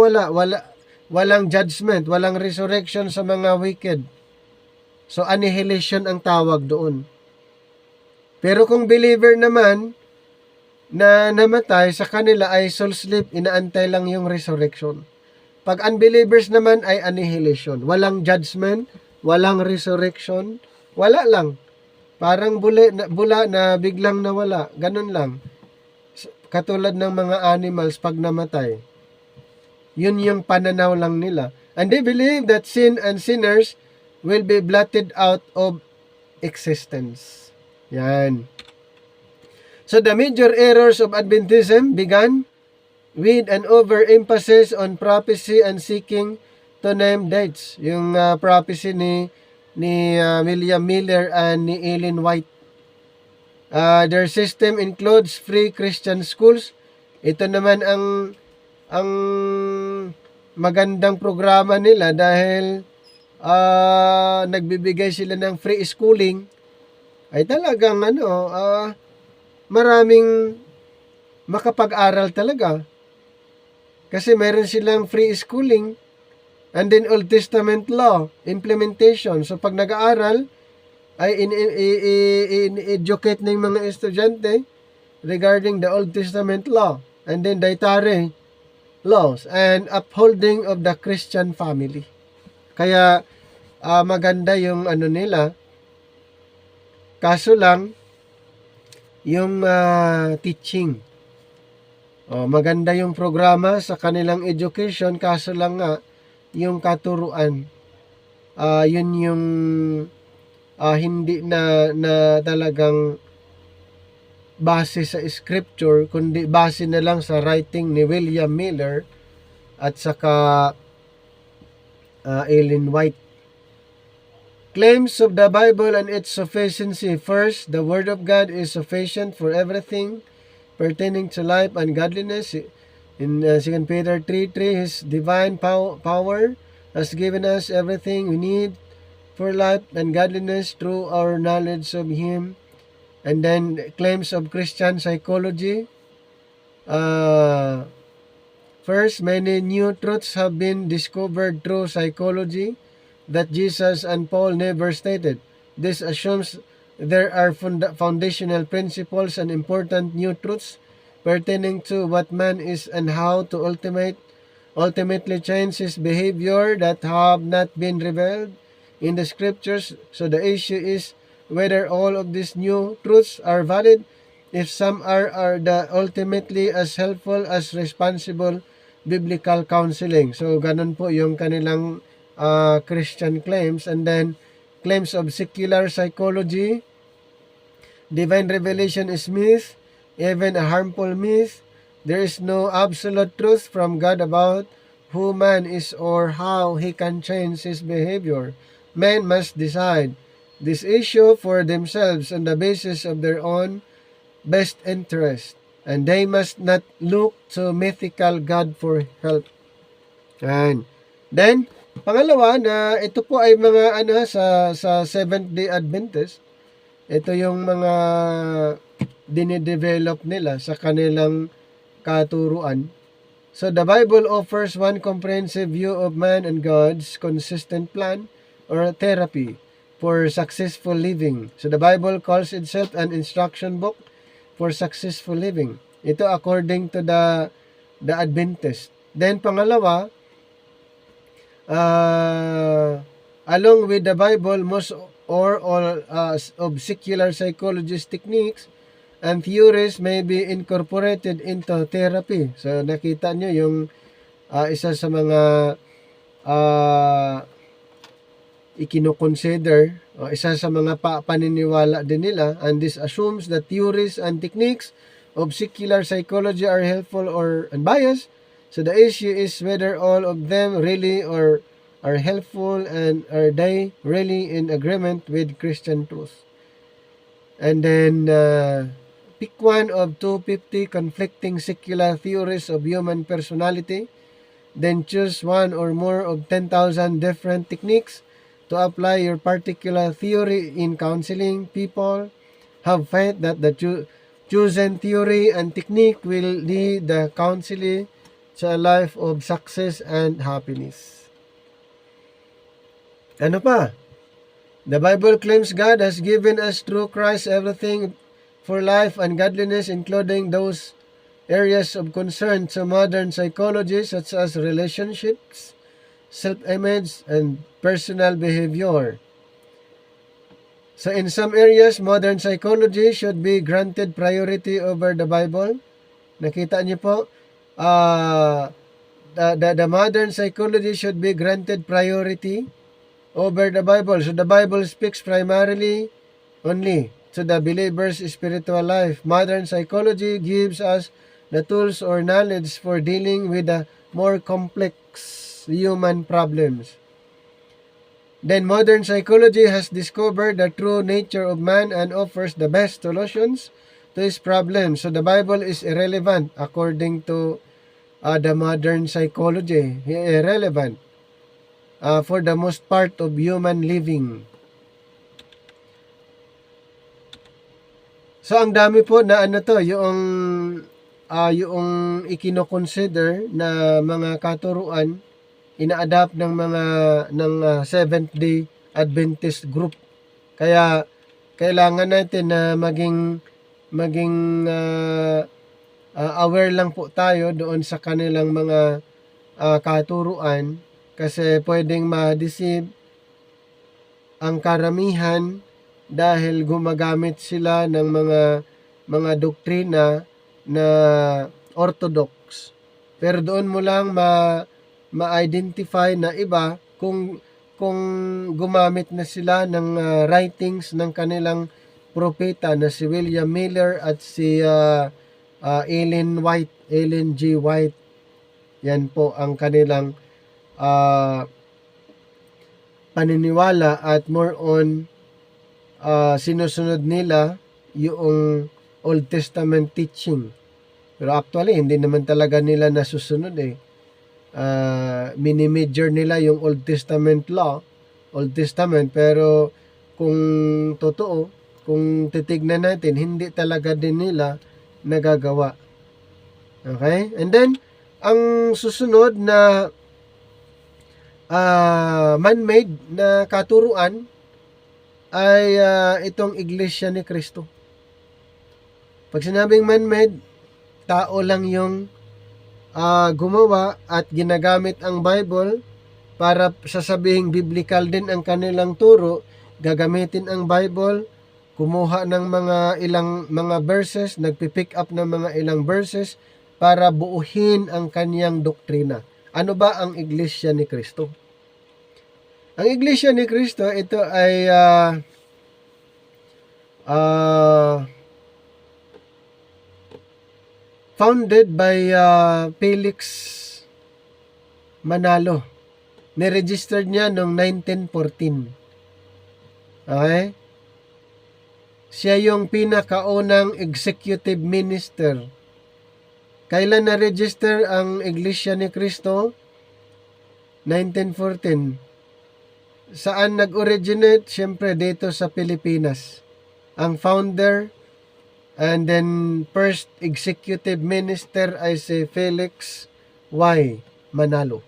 S1: walang judgment, walang resurrection sa mga wicked. So, annihilation ang tawag doon. Pero kung believer naman na namatay, sa kanila ay soul sleep, inaantay lang yung resurrection. Pag unbelievers naman ay annihilation. Walang judgment, walang resurrection, wala lang. Parang bula na biglang nawala. Ganun lang. Katulad ng mga animals pag namatay. Yun yung pananaw lang nila. And they believe that sin and sinners will be blotted out of existence. Yan. So the major errors of Adventism began with an overemphasis on prophecy and seeking to name dates. Yung prophecy ni William Miller and ni Ellen White. Their system includes free Christian schools. Ito naman ang magandang programa nila dahil nagbibigay sila ng free schooling, ay talagang maraming makapag-aral talaga. Kasi mayroon silang free schooling and then Old Testament law implementation. So pag nag-aaral ay in-educate ng mga estudyante regarding the Old Testament law and then dietary laws and upholding of the Christian family. Kaya maganda yung nila. Kaso lang yung teaching. Maganda yung programa sa kanilang education, kaso lang nga yung katuruan. Yun yung hindi na talagang base sa scripture, kundi base na lang sa writing ni William Miller at saka Ellen White. Claims of the Bible and its sufficiency. First, the Word of God is sufficient for everything pertaining to life and godliness. In 2 Peter 3:3, His divine power has given us everything we need for life and godliness through our knowledge of Him. And then, claims of Christian psychology. First, many new truths have been discovered through psychology that Jesus and Paul never stated. This assumes there are foundational principles and important new truths pertaining to what man is and how to ultimately change his behavior that have not been revealed in the scriptures. So the issue is whether all of these new truths are valid. If some are the ultimately as helpful as responsible biblical counseling. So ganun po yung kanilang Christian claims. And then claims of secular psychology, divine revelation is myth, even a harmful myth. There is no absolute truth from God about who man is or how he can change his behavior. Men must decide this issue for themselves on the basis of their own best interest, and they must not look to mythical God for help. And then, pangalawa na ito po ay mga sa Seventh-day Adventist, ito yung mga dinidevelop nila sa kanilang katuruan. So the Bible offers one comprehensive view of man and God's consistent plan or therapy for successful living. So the Bible calls itself an instruction book for successful living. Ito according to the Adventist. Then pangalawa, along with the Bible, most or all of secular psychologist techniques and theories may be incorporated into therapy. So nakita nyo yung isa sa mga ikinoconsider, isa sa mga paniniwala din nila, and this assumes that theories and techniques of secular psychology are helpful or unbiased. So the issue is whether all of them really are helpful, and are they really in agreement with Christian truth. And then pick one of 250 conflicting secular theories of human personality, then choose one or more of 10,000 different techniques to apply your particular theory in counseling. People have faith that the chosen theory and technique will lead the counselee to a life of success and happiness. Ano pa? The Bible claims God has given us through Christ everything for life and godliness, including those areas of concern to modern psychology such as relationships, self-image, and personal behavior. So in some areas, modern psychology should be granted priority over the Bible. Nakita niyo po, the modern psychology should be granted priority over the Bible. So the Bible speaks primarily only to the believer's spiritual life. Modern psychology gives us the tools or knowledge for dealing with the more complex human problems. Then modern psychology has discovered the true nature of man and offers the best solutions to his problems. So the Bible is irrelevant according to the modern psychology. Irrelevant for the most part of human living. So ang dami po na yung ikino-consider na mga katuruan ina-adapt ng Seventh-day Adventist group. Kaya kailangan natin na maging aware lang po tayo doon sa kanilang mga katuruan, kasi pwedeng ma-deceive ang karamihan dahil gumagamit sila ng mga doktrina na orthodox. Pero doon mo lang ma-identify na iba kung gumamit na sila ng writings ng kanilang propeta na si William Miller at si Ellen G. White. Yan po ang kanilang paniniwala, at more on sinusunod nila yung Old Testament teaching. Pero actually, hindi naman talaga nila nasusunod mini-major nila yung Old Testament law, Old Testament, pero kung totoo, kung titignan natin, hindi talaga din nila nagagawa. Okay? And then, ang susunod na man-made na katuruan ay itong Iglesia ni Cristo. Pag sinabing man-made, tao lang yung gumawa at ginagamit ang Bible para sasabihing biblical din ang kanilang turo. Gagamitin ang Bible, kumuha ng ilang verses, nagpipick up ng mga ilang verses para buuhin ang kaniyang doktrina. Ano ba ang Iglesia ni Cristo? Ang Iglesia ni Cristo, ito ay founded by Felix Manalo. Niregistered niya noong 1914. Okay? Siya yung pinakaunang executive minister. Kailan na-register ang Iglesia ni Cristo? 1914. Saan nag-originate? Siyempre dito sa Pilipinas. Ang founder and then first executive minister ay si Felix Y. Manalo.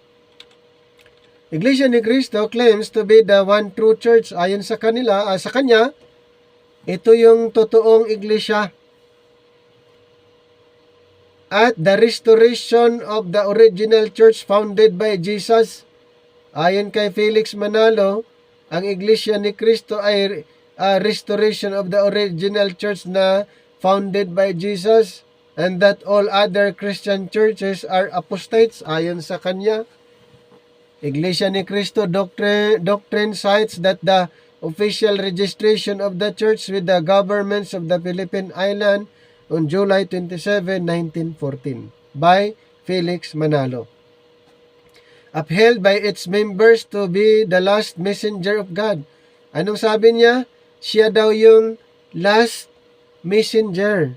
S1: Iglesia ni Cristo claims to be the one true church. Ayon sa kanila, sa kanya, ito yung totoong iglesia. At the restoration of the original church founded by Jesus. Ayon kay Felix Manalo, ang Iglesia ni Cristo ay restoration of the original church na founded by Jesus, and that all other Christian churches are apostates. Ayon sa kanya, Iglesia ni Cristo doctrine cites that the official registration of the church with the governments of the Philippine Island on July 27, 1914 by Felix Manalo, upheld by its members to be the last messenger of God. Anong sabi niya? Siya daw yung last messenger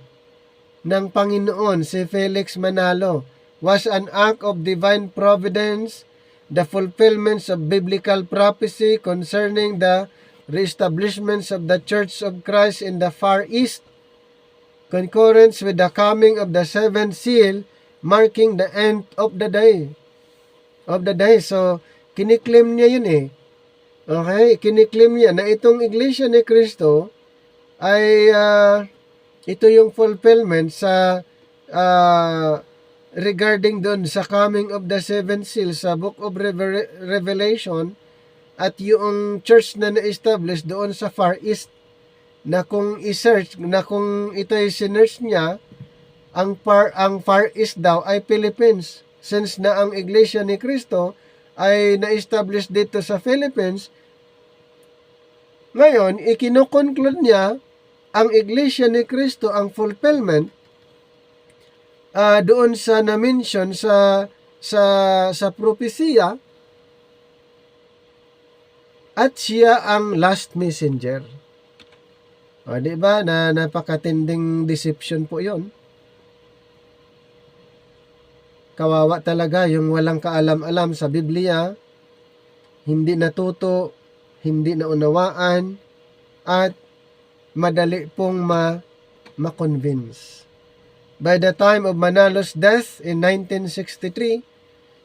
S1: ng Panginoon. Si Felix Manalo was an act of divine providence, the fulfillments of biblical prophecy concerning the reestablishments of the Church of Christ in the Far East, concurrence with the coming of the seventh seal, marking the end of the day. So, kiniklaim niya yun eh. Okay? Kiniklaim niya na itong Iglesia ni Cristo ay ito yung fulfillment sa regarding doon sa coming of the seventh seal sa Book of Revelation, at yung church na na-establish doon sa Far East, na kung i-search, na kung ito ay sinearch niya, ang Far East daw ay Philippines. Since na ang Iglesia ni Cristo ay na-establish dito sa Philippines, ngayon, ikinoconclude niya ang Iglesia ni Cristo, ang fulfillment doon sa na-mention sa propesya, at siya ang last messenger. O, di ba? Na napakatinding deception po 'yon. Kawawa talaga yung walang kaalam-alam sa Biblia, hindi natuto, hindi naunawaan, at madali pong ma-convince. By the time of Manalo's death in 1963,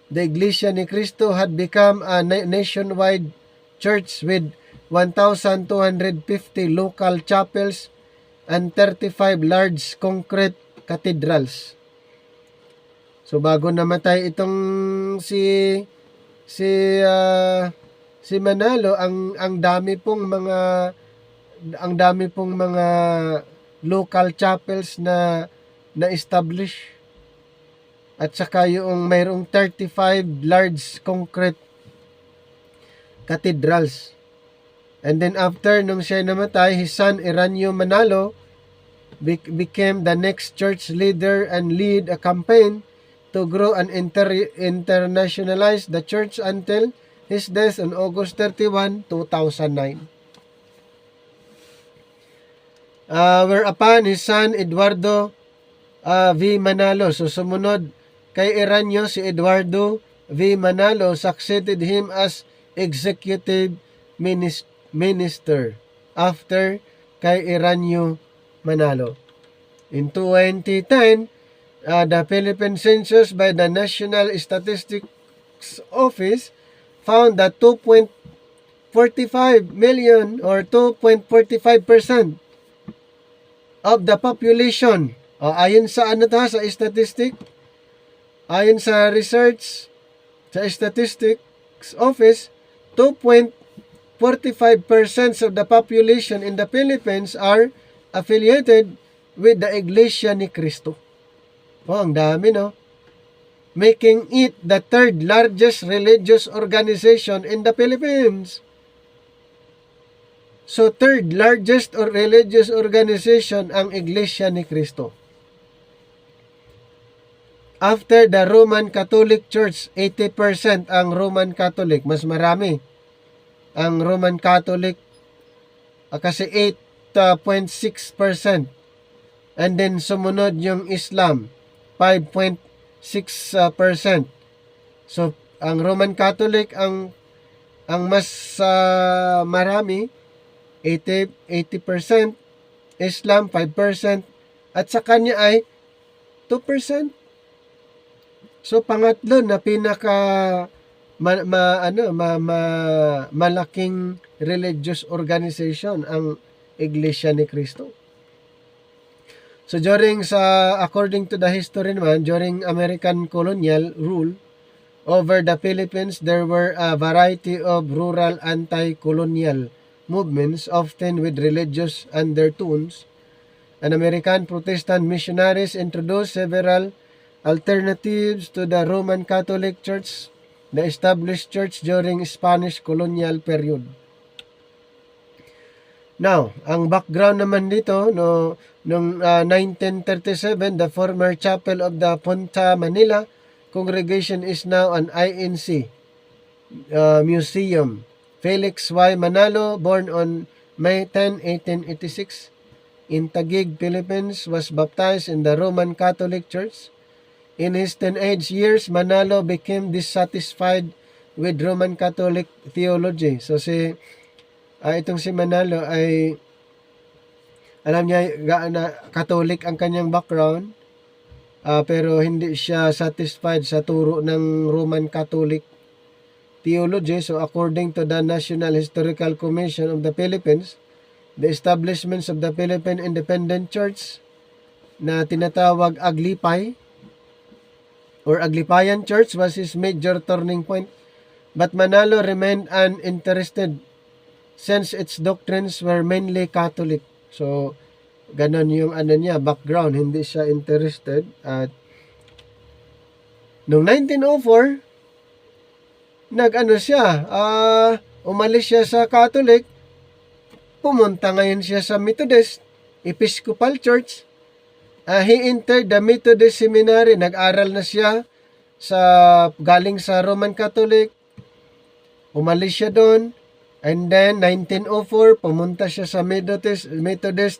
S1: the Iglesia ni Cristo had become a nationwide church with 1,250 local chapels and 35 large concrete cathedrals. So bago namatay itong si Manalo, ang dami pong mga local chapels na na-establish, at saka yung mayroong 35 large concrete cathedrals. And then after nung siya namatay, his son Eranio Manalo became the next church leader and lead a campaign to grow and internationalize the church until his death on August 31, 2009. Whereupon his son Eduardo V. Manalo, so sumunod kay Eranio, si Eduardo V. Manalo succeeded him as executive minister after kay Eranio Manalo. In 2010, the Philippine Census by the National Statistics Office found that 2.45 million or 2.45% of the population, ayon sa sa statistic, ayon sa research sa Statistics Office, 2.45% of the population in the Philippines are affiliated with the Iglesia ni Cristo. Ang dami, no? making it the third largest religious organization in the Philippines. So, third largest or religious organization ang Iglesia ni Cristo. After the Roman Catholic Church, 80% ang Roman Catholic. Mas marami ang Roman Catholic kasi 8.6%. And then sumunod yung Islam, 5.6%. So, ang Roman Catholic ang mas marami, 80%, Islam 5%, at sa kanya ay 2%. So pangatlo na pinaka malaking religious organization ang Iglesia ni Cristo. So according to the history naman, during American colonial rule over the Philippines, there were a variety of rural anti-colonial movements, often with religious undertones. And American Protestant missionaries introduced several alternatives to the Roman Catholic Church, the established church during Spanish colonial period. Now, ang background naman dito, noong 1937, the former chapel of the Punta Manila congregation is now an INC museum. Felix Y. Manalo, born on May 10, 1886, in Taguig, Philippines, was baptized in the Roman Catholic Church. In his teenage years, Manalo became dissatisfied with Roman Catholic theology. So itong si Manalo ay alam niya na Catholic ang kanyang background, pero hindi siya satisfied sa turo ng Roman Catholic theology. So according to the National Historical Commission of the Philippines, the establishments of the Philippine Independent Church na tinatawag Aglipay or Aglipayan Church was his major turning point, but Manalo remained uninterested since its doctrines were mainly Catholic. So, ganon yung background, hindi siya interested. At noong 1904, umalis siya sa Catholic, pumunta ngayon siya sa Methodist Episcopal Church. He entered the Methodist Seminary. Nag-aral na siya galing sa Roman Catholic. Umalis siya doon. And then, 1904, pumunta siya sa Methodist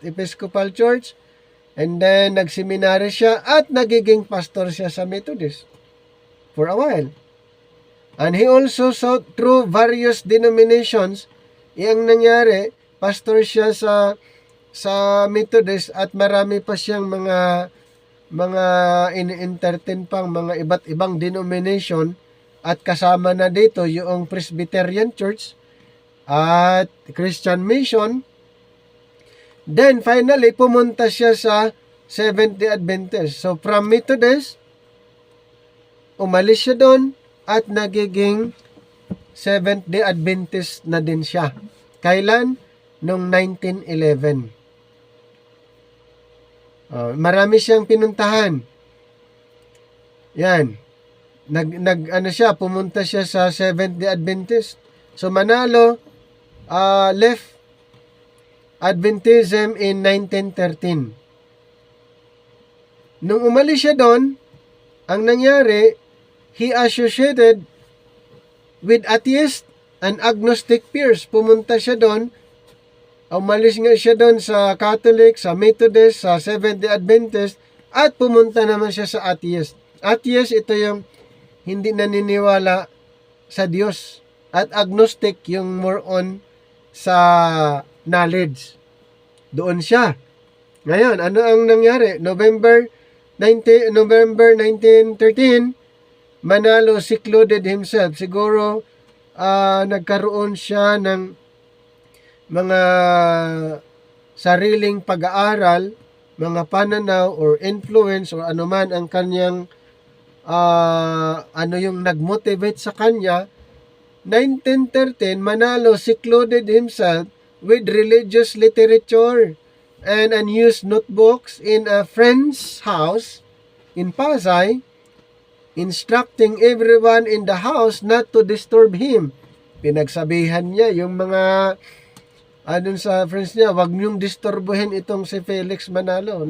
S1: Episcopal Church. And then, nagseminary siya at nagiging pastor siya sa Methodist for a while. And he also sought through various denominations. Iyang nangyari, pastor siya sa Methodist at marami pa siyang mga in-entertain pang mga iba't ibang denomination, at kasama na dito yung Presbyterian Church at Christian Mission. Then finally pumunta siya sa Seventh-day Adventist. So from Methodist, umalis siya doon at nagiging Seventh-day Adventist na din siya. Kailan? Noong 1911. Marami siyang pinuntahan. Yan. Pumunta siya sa Seventh-day Adventist. So Manalo left Adventism in 1913. Nung umalis siya doon, ang nangyari, he associated with atheist and agnostic peers. Pumunta siya doon. Umalis nga siya doon sa Catholic, sa Methodist, sa Seventh-day Adventist, at pumunta naman siya sa atheist. Atheist, ito yung hindi naniniwala sa Diyos. At agnostic, yung more on sa knowledge. Doon siya. Ngayon, ano ang nangyari? November 1913, Manalo secluded himself. Siguro, nagkaroon siya ng mga sariling pag-aaral, mga pananaw or influence or anuman ang kanyang yung nag-motivate sa kanya. 1913, Manalo secluded himself with religious literature and unused notebooks in a friend's house in Pasay. instructing everyone in the house not to disturb him. Pinagsabihan niya yung mga anong sa friends niya, wag niyong disturbuhin itong si Felix Manalo.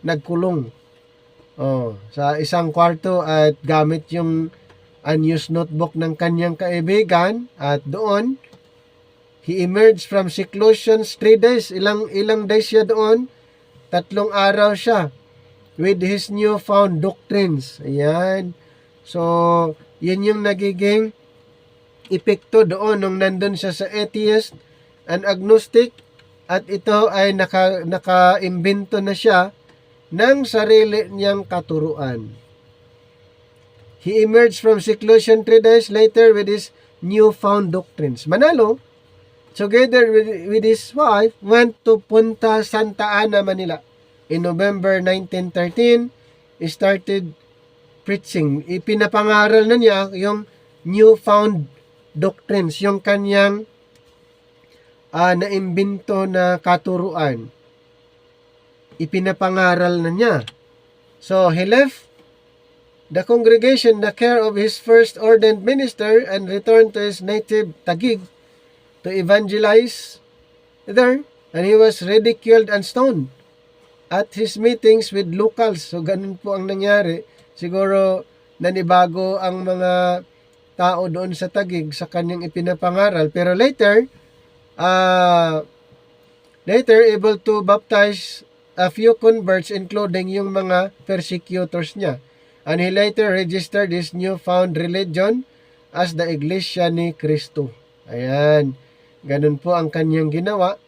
S1: Nagkulong. Sa isang kwarto at gamit yung unused notebook ng kanyang kaibigan, at doon he emerged from seclusion 3 days. Ilang days siya doon? 3 araw siya with his newfound doctrines. Ayan. So, yun yung nagiging epekto doon nung nandun siya sa atheist and agnostic, at ito ay naka-imbento na siya ng sarili niyang katuruan. He emerged from seclusion 3 days later with his newfound doctrines. Manalo, together with his wife, went to Punta Santa Ana, Manila. In November 1913, he started preaching. Ipinapangaral na niya yung newfound doctrines, yung kanyang naimbento na katuruan. Ipinapangaral na niya. So, he left the congregation, the care of his first ordained minister, and returned to his native Taguig to evangelize there. And he was ridiculed and stoned at his meetings with locals. So, ganun po ang nangyari. Siguro, nanibago ang mga tao doon sa Taguig sa kanyang ipinapangaral. Pero later, able to baptize a few converts, including yung mga persecutors niya. And he later registered his newfound religion as the Iglesia ni Cristo. Ayan. Ganun po ang kanyang ginawa.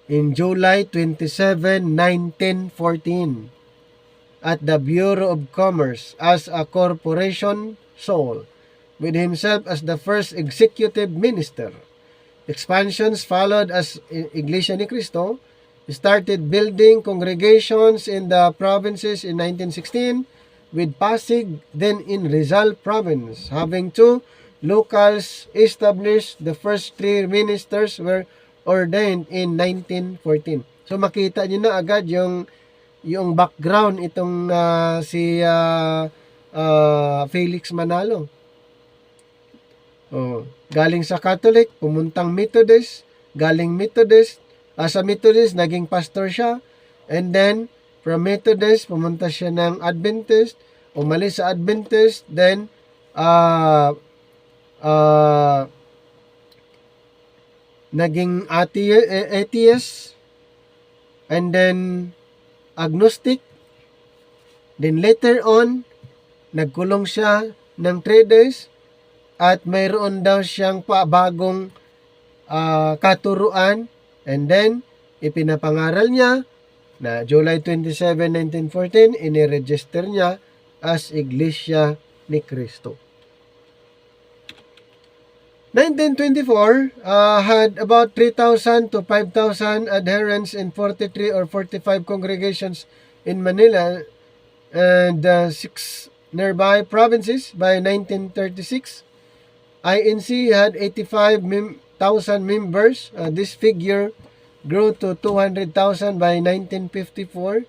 S1: In July 27, 1914, at the Bureau of Commerce as a corporation sole, with himself as the first executive minister. Expansions followed as Iglesia ni Cristo. Started building congregations in the provinces in 1916, with Pasig, then in Rizal province. Having 2 locals established, the first 3 ministers were ordained in 1914. So makita niyo na agad yung background itong si Felix Manalo. Galing sa Catholic, pumuntang Methodist, galing Methodist, sa Methodist naging pastor siya, and then from Methodist pumunta siya ng Adventist, umalis sa Adventist, then naging atheist, and then agnostic, then later on nagkulong siya ng 3 days, at mayroon daw siyang bagong katuruan, and then ipinapangaral niya na July 27, 1914, iniregister niya as Iglesia ni Cristo. 1924 had about 3,000 to 5,000 adherents in 43 or 45 congregations in Manila and 6 nearby provinces. By 1936, INC had 85,000 members. This figure grew to 200,000 by 1954.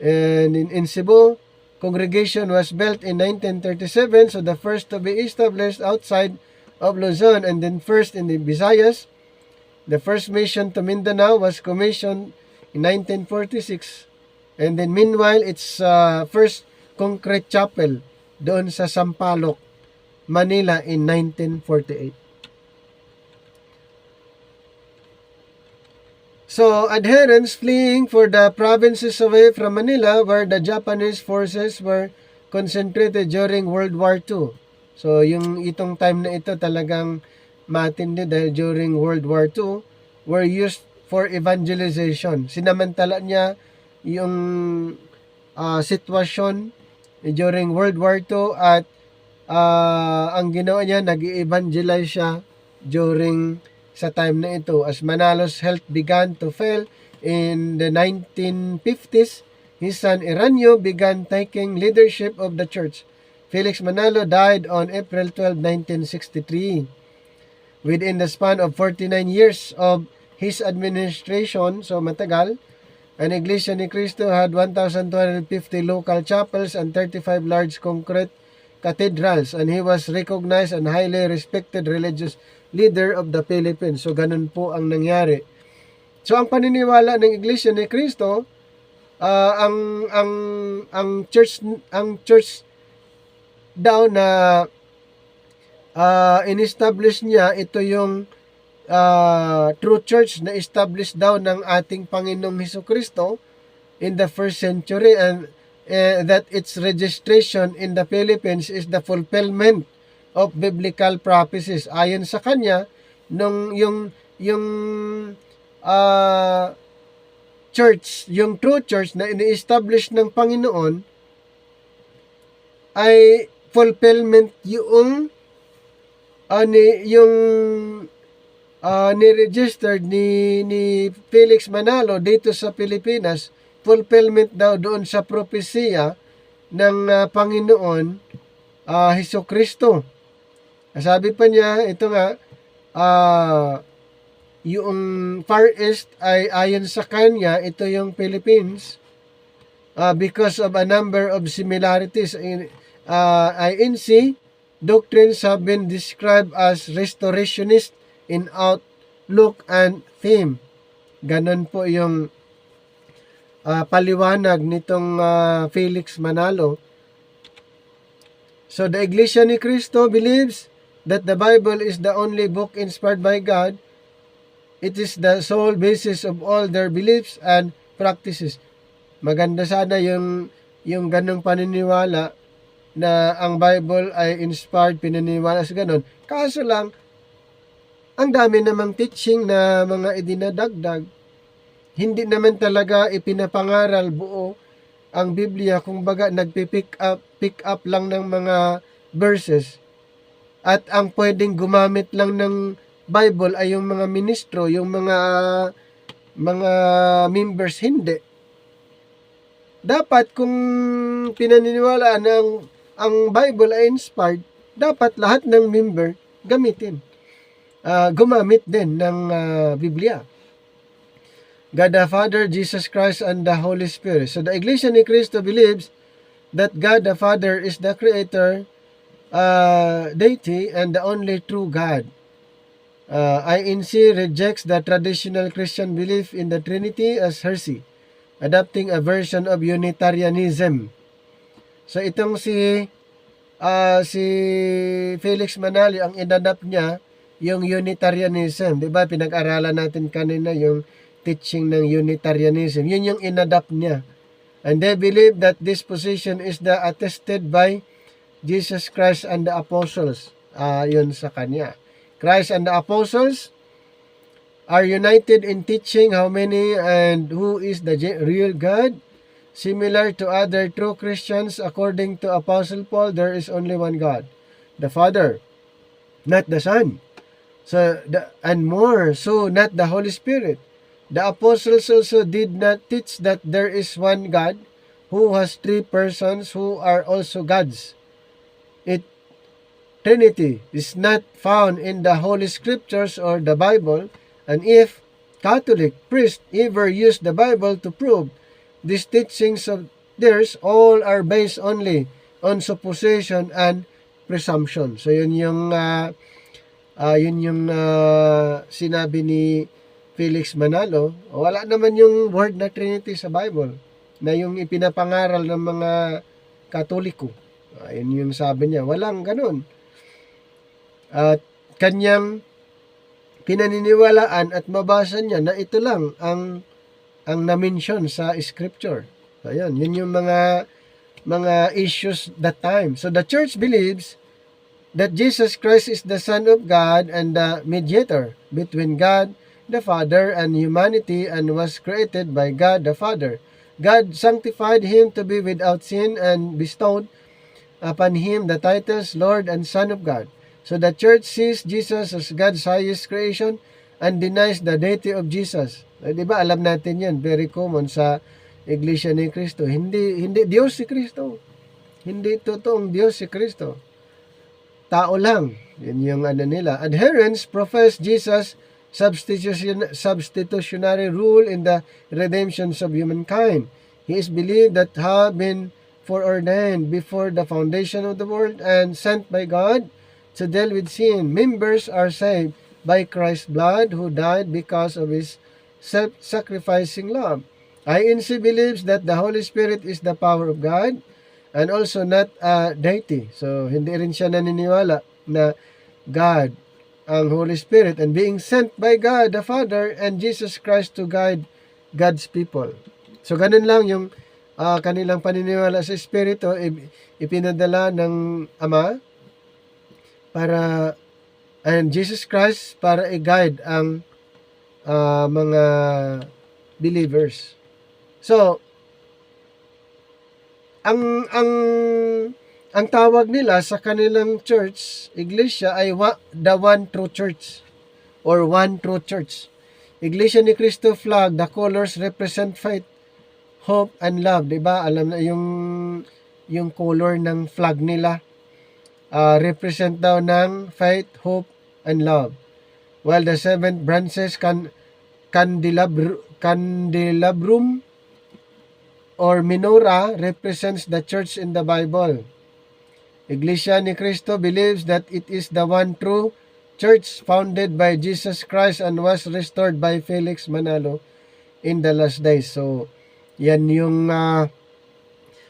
S1: And in Cebu, congregation was built in 1937, so the first to be established outside of Luzon, and then first in the Visayas. The first mission to Mindanao was commissioned in 1946, and then meanwhile its first concrete chapel doon sa Sampaloc, Manila in 1948. So adherents fleeing for the provinces away from Manila, where the Japanese forces were concentrated during World War II. So, itong time na ito talagang matindi dahil during World War II were used for evangelization. Sinamantala niya yung sitwasyon during World War II, at ang ginawa niya, nag-evangelize siya during sa time na ito. As Manalo's health began to fail in the 1950s, his son Eranio began taking leadership of the church. Felix Manalo died on April 12, 1963. Within the span of 49 years of his administration, so matagal, An Iglesia ni Cristo had 1,250 local chapels and 35 large concrete cathedrals, and he was recognized and highly respected religious leader of the Philippines. So ganun po ang nangyari. So ang paniniwala ng Iglesia ni Cristo, ang church daw na in-establish niya, ito yung true church na established daw ng ating Panginoong Hesukristo in the first century, and that its registration in the Philippines is the fulfillment of biblical prophecies. Ayon sa kanya, yung church, yung true church na ini-establish ng Panginoon ay fulfillment yung ni-registered ni Felix Manalo dito sa Pilipinas, fulfillment daw doon sa propesya ng Panginoon Hesukristo. Sabi pa niya, ito nga, yung Far East ay ayon sa kanya, ito yung Philippines, because of a number of similarities in INC doctrines have been described as restorationist in outlook and theme. Ganon po yung paliwanag nitong Felix Manalo. So the Iglesia ni Cristo believes that the Bible is the only book inspired by God. It is the sole basis of all their beliefs and practices. Maganda sana yung ganong paniniwala na ang Bible ay inspired, pinaniwala sa ganon. Kaso lang, ang dami namang teaching na mga idinadagdag. Hindi naman talaga ipinapangaral buo ang Biblia, kung baga pick up lang ng mga verses. At ang pwedeng gumamit lang ng Bible ay yung mga ministro, yung mga members, hindi. Dapat kung pinaniniwalaan ang Bible ay inspired, dapat lahat ng member gamitin. Gumamit din ng Biblia. God the Father, Jesus Christ, and the Holy Spirit. So the Iglesia ni Cristo believes that God the Father is the Creator, deity, and the only true God. INC rejects the traditional Christian belief in the Trinity as heresy, adopting a version of Unitarianism. So itong si Felix Manalo, ang inadapt niya yung Unitarianism, 'di ba? Pinag-aralan natin kanina yung teaching ng Unitarianism. Yun yung inadapt niya. And they believe that this position is the attested by Jesus Christ and the apostles. Yun sa kanya. Christ and the apostles are united in teaching how many and who is the real God. Similar to other true Christians, according to Apostle Paul, there is only one God, the Father, not the Son. So, and more, so not the Holy Spirit. The apostles also did not teach that there is one God who has three persons who are also gods. Trinity is not found in the Holy Scriptures or the Bible, and if Catholic priests ever use the Bible to prove these teachings of theirs, all are based only on supposition and presumption. So yun yung sinabi ni Felix Manalo. Wala naman yung word na Trinity sa Bible na yung ipinapangaral ng mga Katoliko. Yun yung sabi niya. Walang ganun. At kanyang pinaniniwalaan at mabasa niya na ito lang ang na-mention sa scripture. So, yun yung mga issues that time. So the church believes that Jesus Christ is the Son of God and the mediator between God the Father and humanity, and was created by God the Father. God sanctified him to be without sin and bestowed upon him the titles Lord and Son of God. So the church sees Jesus as God's highest creation and denies the deity of Jesus. Di ba, alam natin yan, very common sa Iglesia ni Cristo. Hindi Diyos si Cristo. Hindi totoong Diyos si Cristo. Tao lang. Yun yung nila. Adherents profess Jesus substitutionary rule in the redemptions of humankind. He is believed that have been foreordained before the foundation of the world and sent by God to deal with sin. Members are saved by Christ's blood, who died because of his self-sacrificing love. INC believes that the Holy Spirit is the power of God and also not a deity. So, hindi rin siya naniniwala na God ang Holy Spirit and being sent by God the Father and Jesus Christ to guide God's people. So, ganun lang yung kanilang paniniwala sa Espiritu, ipinadala ng Ama para and Jesus Christ para i-guide ang mga believers. So, ang tawag nila sa kanilang church, iglesia, ay the one true church or one true church. Iglesia ni Cristo flag, the colors represent faith, hope, and love. Diba? Alam na yung color ng flag nila, represent daw ng faith, hope, and love. While the 7 branches candelabrum or menorah represents the church in the Bible. Iglesia ni Cristo believes that it is the one true church founded by Jesus Christ and was restored by Felix Manalo in the last days. So, yan yung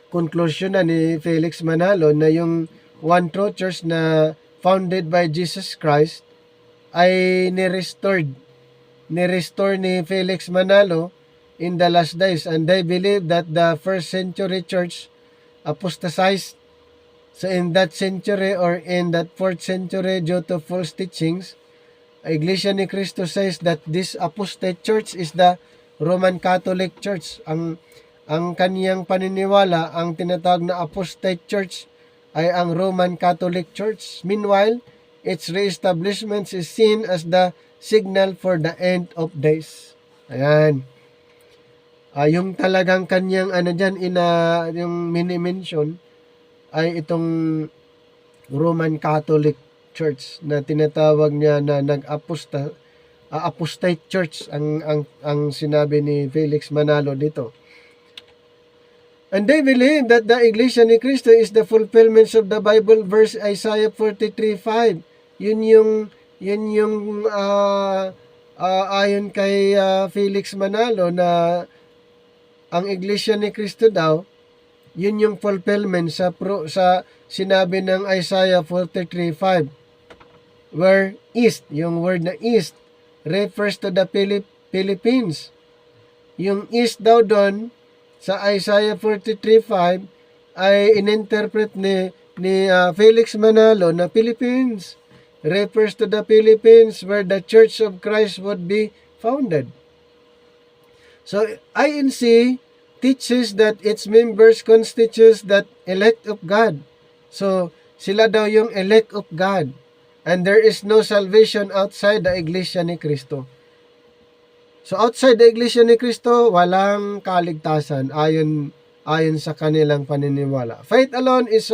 S1: conclusion na ni Felix Manalo na yung one true church na founded by Jesus Christ ay ni-restore ni Felix Manalo in the last days, and they believe that the first century church apostatized. So in that century or in that 4th century due to false teachings, Iglesia ni Cristo says that this apostate church is the Roman Catholic Church. Ang kaniyang paniniwala, ang tinatawag na apostate church ay ang Roman Catholic Church. Meanwhile, its reestablishment is seen as the signal for the end of days. Ayan. Yung talagang kanyang yung mini-mention ay itong Roman Catholic Church na tinatawag niya na apostate church ang sinabi ni Felix Manalo dito. And they believe that the Iglesia ni Cristo is the fulfillment of the Bible verse Isaiah 43:5. Yun yung ayon kay Felix Manalo na ang Iglesia ni Cristo daw, yun yung fulfillment sa sinabi ng Isaiah 43:5, where east, yung word na east, refers to the Philippines. Yung east daw doon, sa Isaiah 43:5, ay ininterpret ni Felix Manalo na Philippines, refers to the Philippines where the Church of Christ would be founded. So, INC teaches that its members constitutes that elect of God. So, sila daw yung elect of God. And there is no salvation outside the Iglesia ni Cristo. So, outside the Iglesia ni Cristo, walang kaligtasan ayon sa kanilang paniniwala. Faith alone is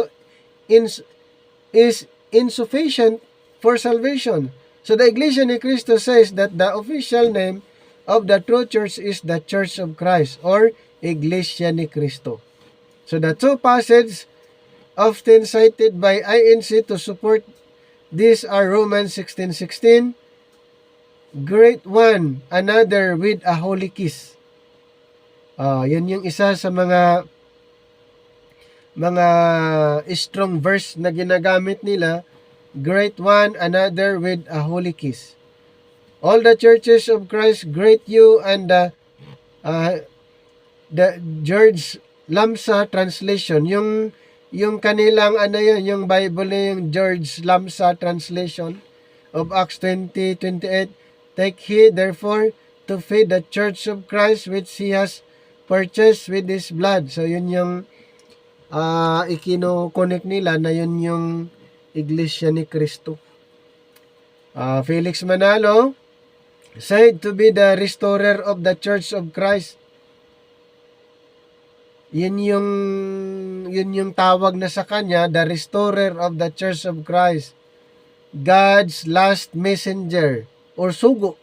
S1: insufficient for salvation. So, the Iglesia ni Cristo says that the official name of the true church is the Church of Christ or Iglesia ni Cristo. So the two passages often cited by INC to support this are Romans 16:16, great one, another with a holy kiss. Yan yung isa sa mga strong verse na ginagamit nila, great one, another with a holy kiss. All the churches of Christ greet you, and the George Lamsa translation, yung kanilang yung Bible na yung George Lamsa translation of Acts 20:28, take heed therefore to feed the church of Christ which he has purchased with his blood. So yun yung ikino-connect nila na yun yung Iglesia ni Cristo. Felix Manalo said to be the restorer of the Church of Christ. Yun yung tawag na sa kanya, the restorer of the Church of Christ. God's last messenger or sugo.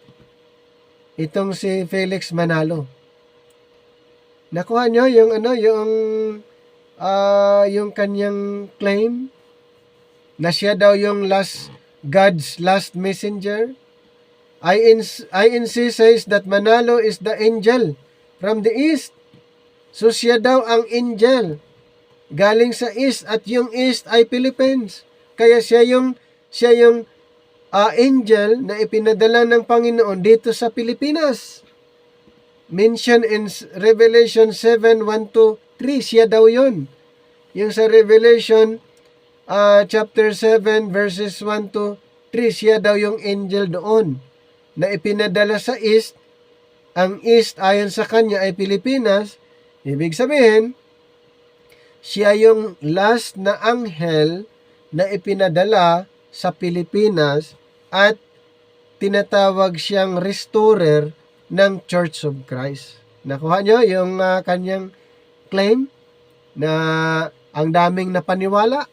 S1: itong si Felix Manalo. Nakuha nyo yung kanyang claim na siya daw yung God's last messenger. INC says that Manalo is the angel from the east. So siya daw ang angel galing sa east, at yung east ay Philippines. Kaya siya yung angel na ipinadala ng Panginoon dito sa Pilipinas. Mention in Revelation 7:1-3, siya daw yun. Yung sa Revelation chapter 7 verses 1-3, siya daw yung angel doon na ipinadala sa east. Ang east ayon sa kanya ay Pilipinas. Ibig sabihin, siya yung last na anghel na ipinadala sa Pilipinas at tinatawag siyang restorer ng Church of Christ. Nakuha nyo yung kanyang claim na ang daming napaniwala.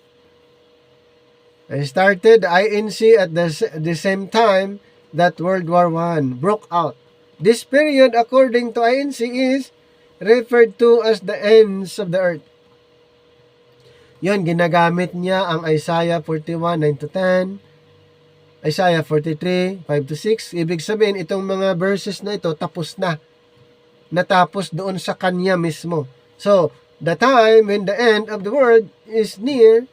S1: I started INC at the same time that World War I broke out. This period, according to INC, is referred to as the ends of the earth. Yun, ginagamit niya ang Isaiah 41:9-10, Isaiah 43:5-6. Ibig sabihin, itong mga verses na ito, tapos na. Natapos doon sa kanya mismo. So, the time when the end of the world is near,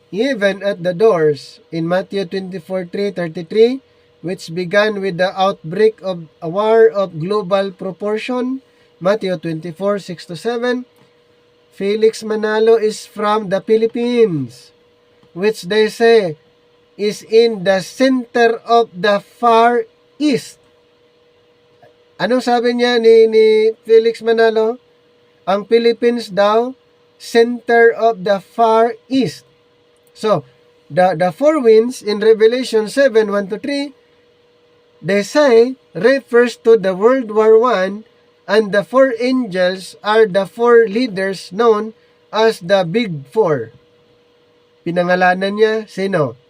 S1: even at the doors. In Matthew 24:3-33, which began with the outbreak of a war of global proportion. Matthew 24:6-7, Felix Manalo is from the Philippines, which they say is in the center of the Far East. Anong sabi niya ni Felix Manalo? Ang Philippines daw, center of the Far East. So, the four winds in Revelation 7:1-3, they say, refers to the World War I, and the four angels are the four leaders known as the Big Four. Pinangalanan niya, sino?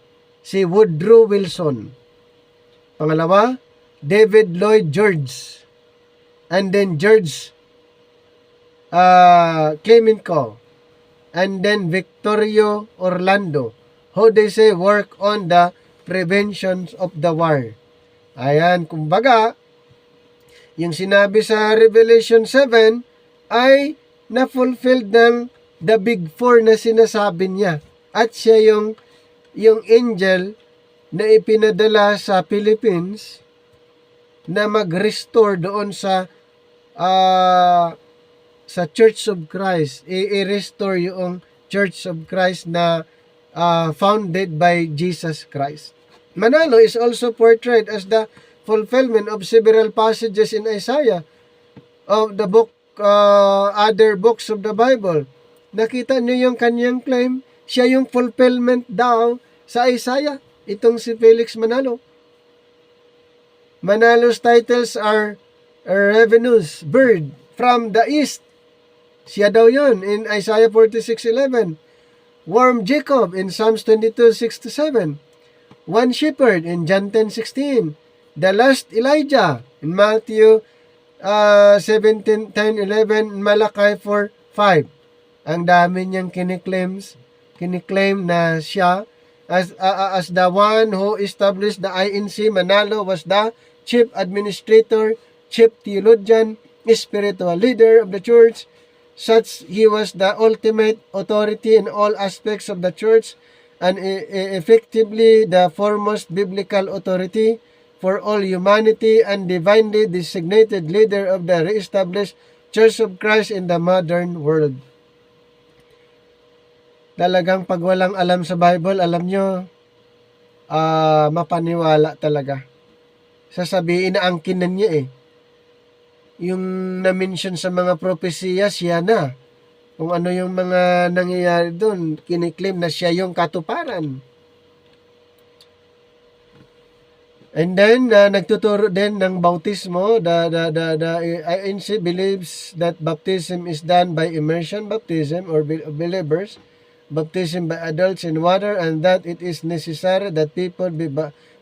S1: Si Woodrow Wilson. Pangalawa, David Lloyd George. And then George Clemenceau. And then Victorio Orlando. How they say, work on the prevention of the war. Ayan, kumbaga, yung sinabi sa Revelation 7 ay na-fulfilled ng the Big Four na sinasabi niya. At siya yung angel na ipinadala sa Philippines na mag-restore doon sa Church of Christ. I-restore yung Church of Christ na founded by Jesus Christ. Manalo is also portrayed as the fulfillment of several passages in Isaiah of the book, other books of the Bible. Nakita niyo yung kanyang claim, siya yung fulfillment daw sa Isaiah, itong si Felix Manalo. Manalo's titles are Revenues, Bird from the East. Siya daw yun in Isaiah 46:11. Worm Jacob in Psalms 22:6-7. One Shepherd in John 10:16. The Last Elijah in Matthew 17:10-11, Malachi 4:5. Ang dami niyang kiniklaim na siya as the one who established the INC. Manalo was the chief administrator, chief theologian, spiritual leader of the church. Such he was the ultimate authority in all aspects of the church and effectively the foremost biblical authority for all humanity and divinely designated leader of the re-established Church of Christ in the modern world. Talagang pag walang alam sa Bible, alam nyo, mapaniwala talaga. Sasabihin na angkinan niya eh. Yung na-mention sa mga propesiya, siya na. Kung ano yung mga nangyayari doon, kiniklaim na siya yung katuparan. And then, nagtuturo din ng bautismo. The INC believes that baptism is done by immersion baptism or believers, baptism by adults in water, and that it is necessary that people be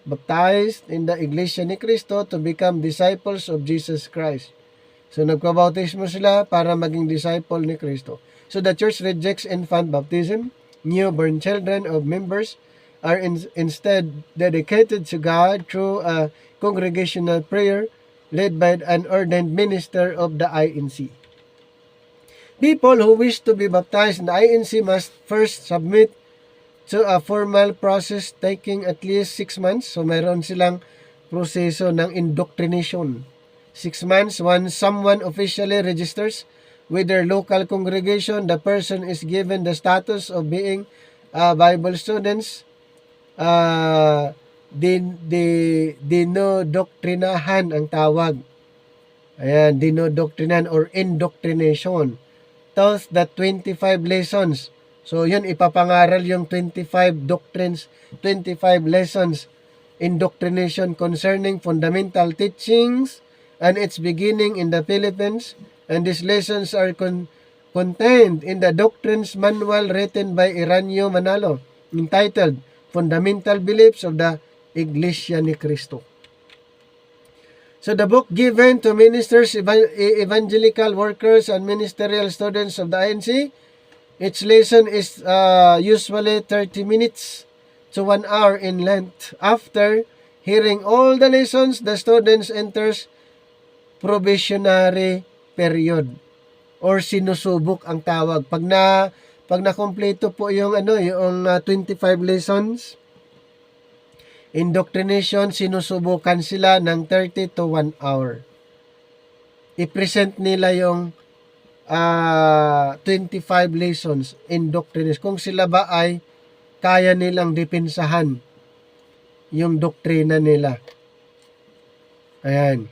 S1: baptized in the Iglesia ni Cristo to become disciples of Jesus Christ. So nagpabautismo sila para maging disciple ni Cristo. So the church rejects infant baptism. Newborn children of members are instead dedicated to God through a congregational prayer led by an ordained minister of the INC. People who wish to be baptized in the INC must first submit to a formal process taking at least 6 months. So mayroon silang proseso ng indoctrination. 6 months. Once someone officially registers with their local congregation, the person is given the status of being Bible students. Dinodoktrinahan ang tawag. Ayan, dinodoktrinan or indoctrination. Taught the 25 lessons. So, yun, ipapangaral yung 25 doctrines, 25 lessons, indoctrination concerning fundamental teachings and its beginning in the Philippines. And these lessons are contained in the Doctrines Manual written by Iranio Manalo, entitled Fundamental Beliefs of the Iglesia ni Cristo. So the book given to ministers, evangelical workers, and ministerial students of the INC, its lesson is usually 30 minutes to 1 hour in length. After hearing all the lessons, the students enters probationary period or sinusubok ang tawag. Pag na kompleto po yung 25 lessons, indoctrination, sinusubukan sila ng 30 to 1 hour. I-present nila yung 25 lessons, indoctrination. Kung sila ba ay kaya nilang depensahan yung doktrina nila. Ayan.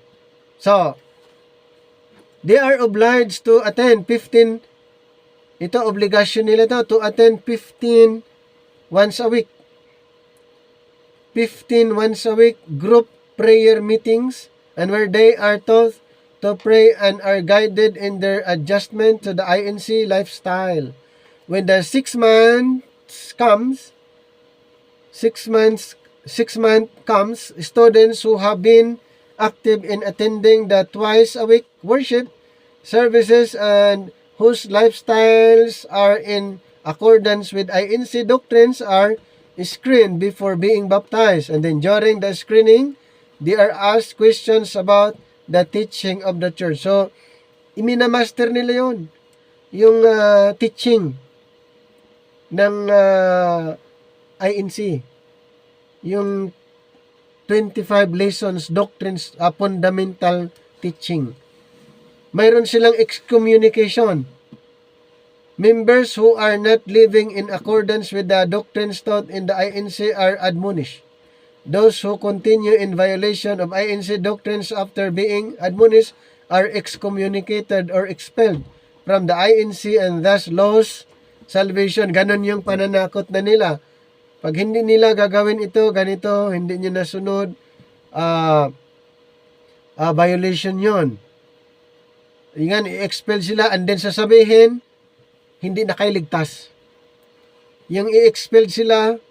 S1: So, they are obliged to attend 15, ito obligasyon nila to attend 15 once a week. 15 once a week group prayer meetings, and where they are taught to pray and are guided in their adjustment to the INC lifestyle. When the 6 months comes, students who have been active in attending the twice a week worship services and whose lifestyles are in accordance with INC doctrines are screened before being baptized. And then during the screening, they are asked questions about the teaching of the church. So, iminamaster nila yun. Yung teaching ng INC. Yung 25 lessons, doctrines, fundamental teaching. Mayroon silang excommunication. Members who are not living in accordance with the doctrines taught in the INC are admonished. Those who continue in violation of INC doctrines after being admonished are excommunicated or expelled from the INC and thus lose salvation. Ganon yung pananakot na nila. Pag hindi nila gagawin ito, ganito, hindi nyo nasunod, violation yon. Yan, i-expel sila and then sasabihin, hindi na kayo ligtas. Yung i-expel sila,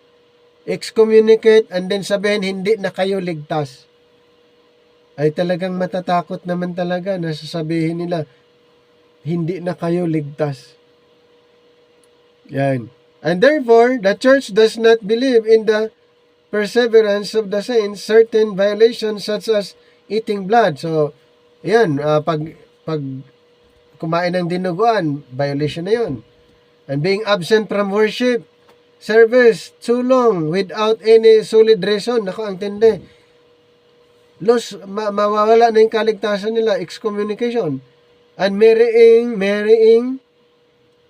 S1: excommunicate, and then sabihin, hindi na kayo ligtas. Ay talagang matatakot naman talaga na sasabihin nila, hindi na kayo ligtas. Yan. And therefore, the church does not believe in the perseverance of the saints, certain violations such as eating blood. So, yan, pag kumain ng dinuguan, violation na yun. And being absent from worship, service, too long, without any solid reason. Naku, ang tindi. Mawawala na yung kaligtasan nila, excommunication. And marrying,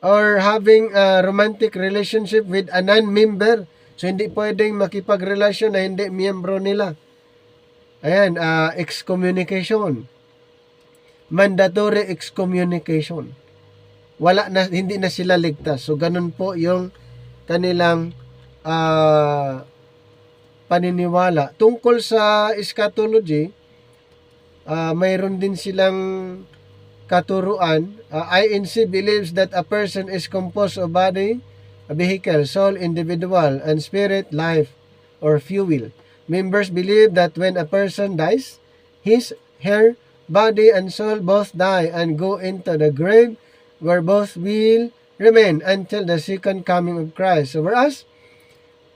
S1: or having a romantic relationship with a non-member. So, hindi pwedeng makipagrelasyon na hindi miyembro nila. Ayan, excommunication. Mandatory excommunication. Hindi na sila ligtas. So, ganun po yung kanilang paniniwala. Tungkol sa eschatology, mayroon din silang katuruan. INC believes that a person is composed of body, a vehicle, soul, individual, and spirit, life, or fuel. members believe that when a person dies, her body and soul both die and go into the grave where both will remain until the second coming of Christ.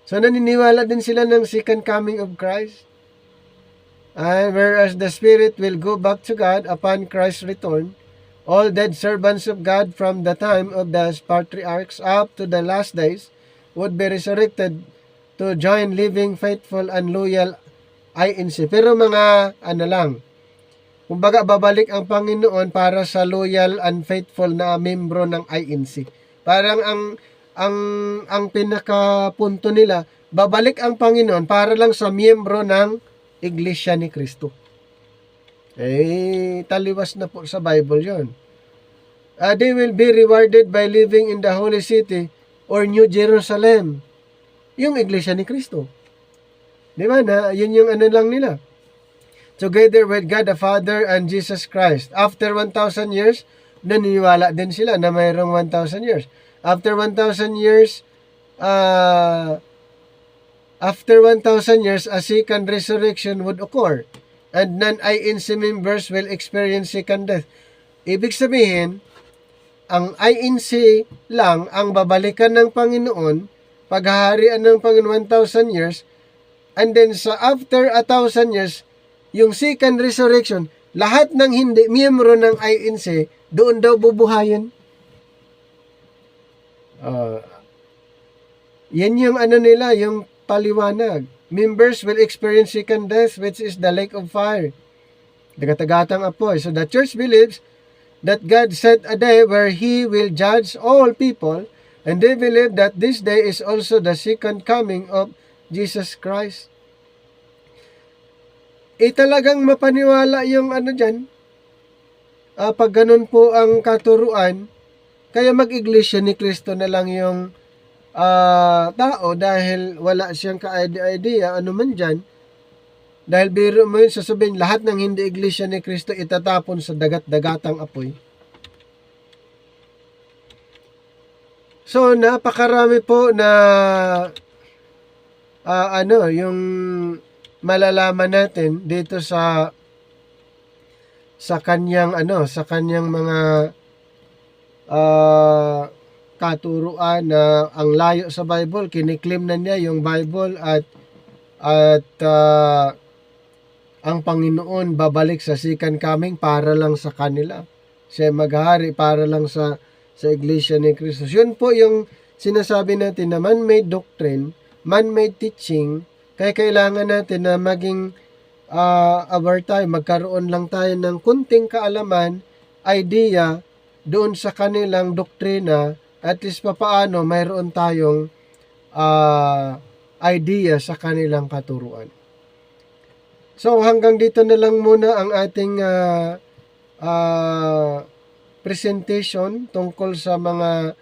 S1: So naniniwala din sila ng second coming of Christ. And whereas the spirit will go back to God upon Christ's return, all dead servants of God from the time of the patriarchs up to the last days would be resurrected to join living, faithful, and loyal INC. Pero mga lang, kumbaga babalik ang Panginoon para sa loyal and faithful na membro ng INC. Parang ang pinakapunto nila, babalik ang Panginoon para lang sa miyembro ng Iglesia ni Cristo. Taliwas na po sa Bible yon. They will be rewarded by living in the holy city or New Jerusalem. Yung Iglesia ni Cristo. Di ba na? Yun yung lang nila. Together with God the Father and Jesus Christ. After 1,000 years, naniniwala din sila na mayroong 1,000 years. After 1,000 years, a second resurrection would occur, and non-INC members will experience second death. Ibig sabihin, ang INC lang ang babalikan ng Panginoon, paghaharian ng Panginoon 1,000 years, and then sa after 1,000 years, yung second resurrection, lahat ng hindi miyembro ng INC, doon daw bubuhayin. Yan yung nila, yung paliwanag. Members will experience second death, which is the lake of fire. Dagat-dagatang apoy. So the church believes that God set a day where He will judge all people, and they believe that this day is also the second coming of Jesus Christ. Talagang mapaniwala yung dyan. Pag ganun po ang katuruan, kaya mag-iglesia ni Cristo na lang yung tao dahil wala siyang ka-idea, ano man dyan. Dahil biro mo yun, sasabihin, lahat ng hindi iglesia ni Cristo itatapon sa dagat-dagatang apoy. So, napakarami po na yung malalaman natin dito sa kanyang mga katuruan na ang layo sa Bible, kiniklim na niya yung Bible at ang Panginoon babalik sa second coming para lang sa kanila. Siya maghari para lang sa Iglesia ni Cristo. Yun po yung sinasabi natin na man-made doctrine, man-made teaching, kaya kailangan natin na maging aware tayo, magkaroon lang tayo ng kunting kaalaman, idea, doon sa kanilang doktrina, at least papaano mayroon tayong idea sa kanilang katuruan. So hanggang dito na lang muna ang ating presentation tungkol sa mga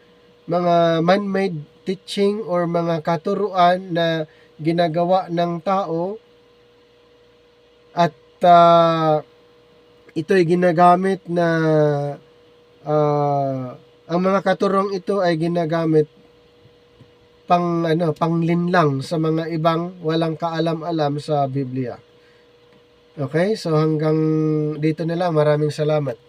S1: man-made teaching or mga katuruan na ginagawa ng tao at ito'y ginagamit na ang mga katuruang ito ay ginagamit panglinlang sa mga ibang walang kaalam-alam sa Biblia. Okay? So hanggang dito na lang. Maraming salamat.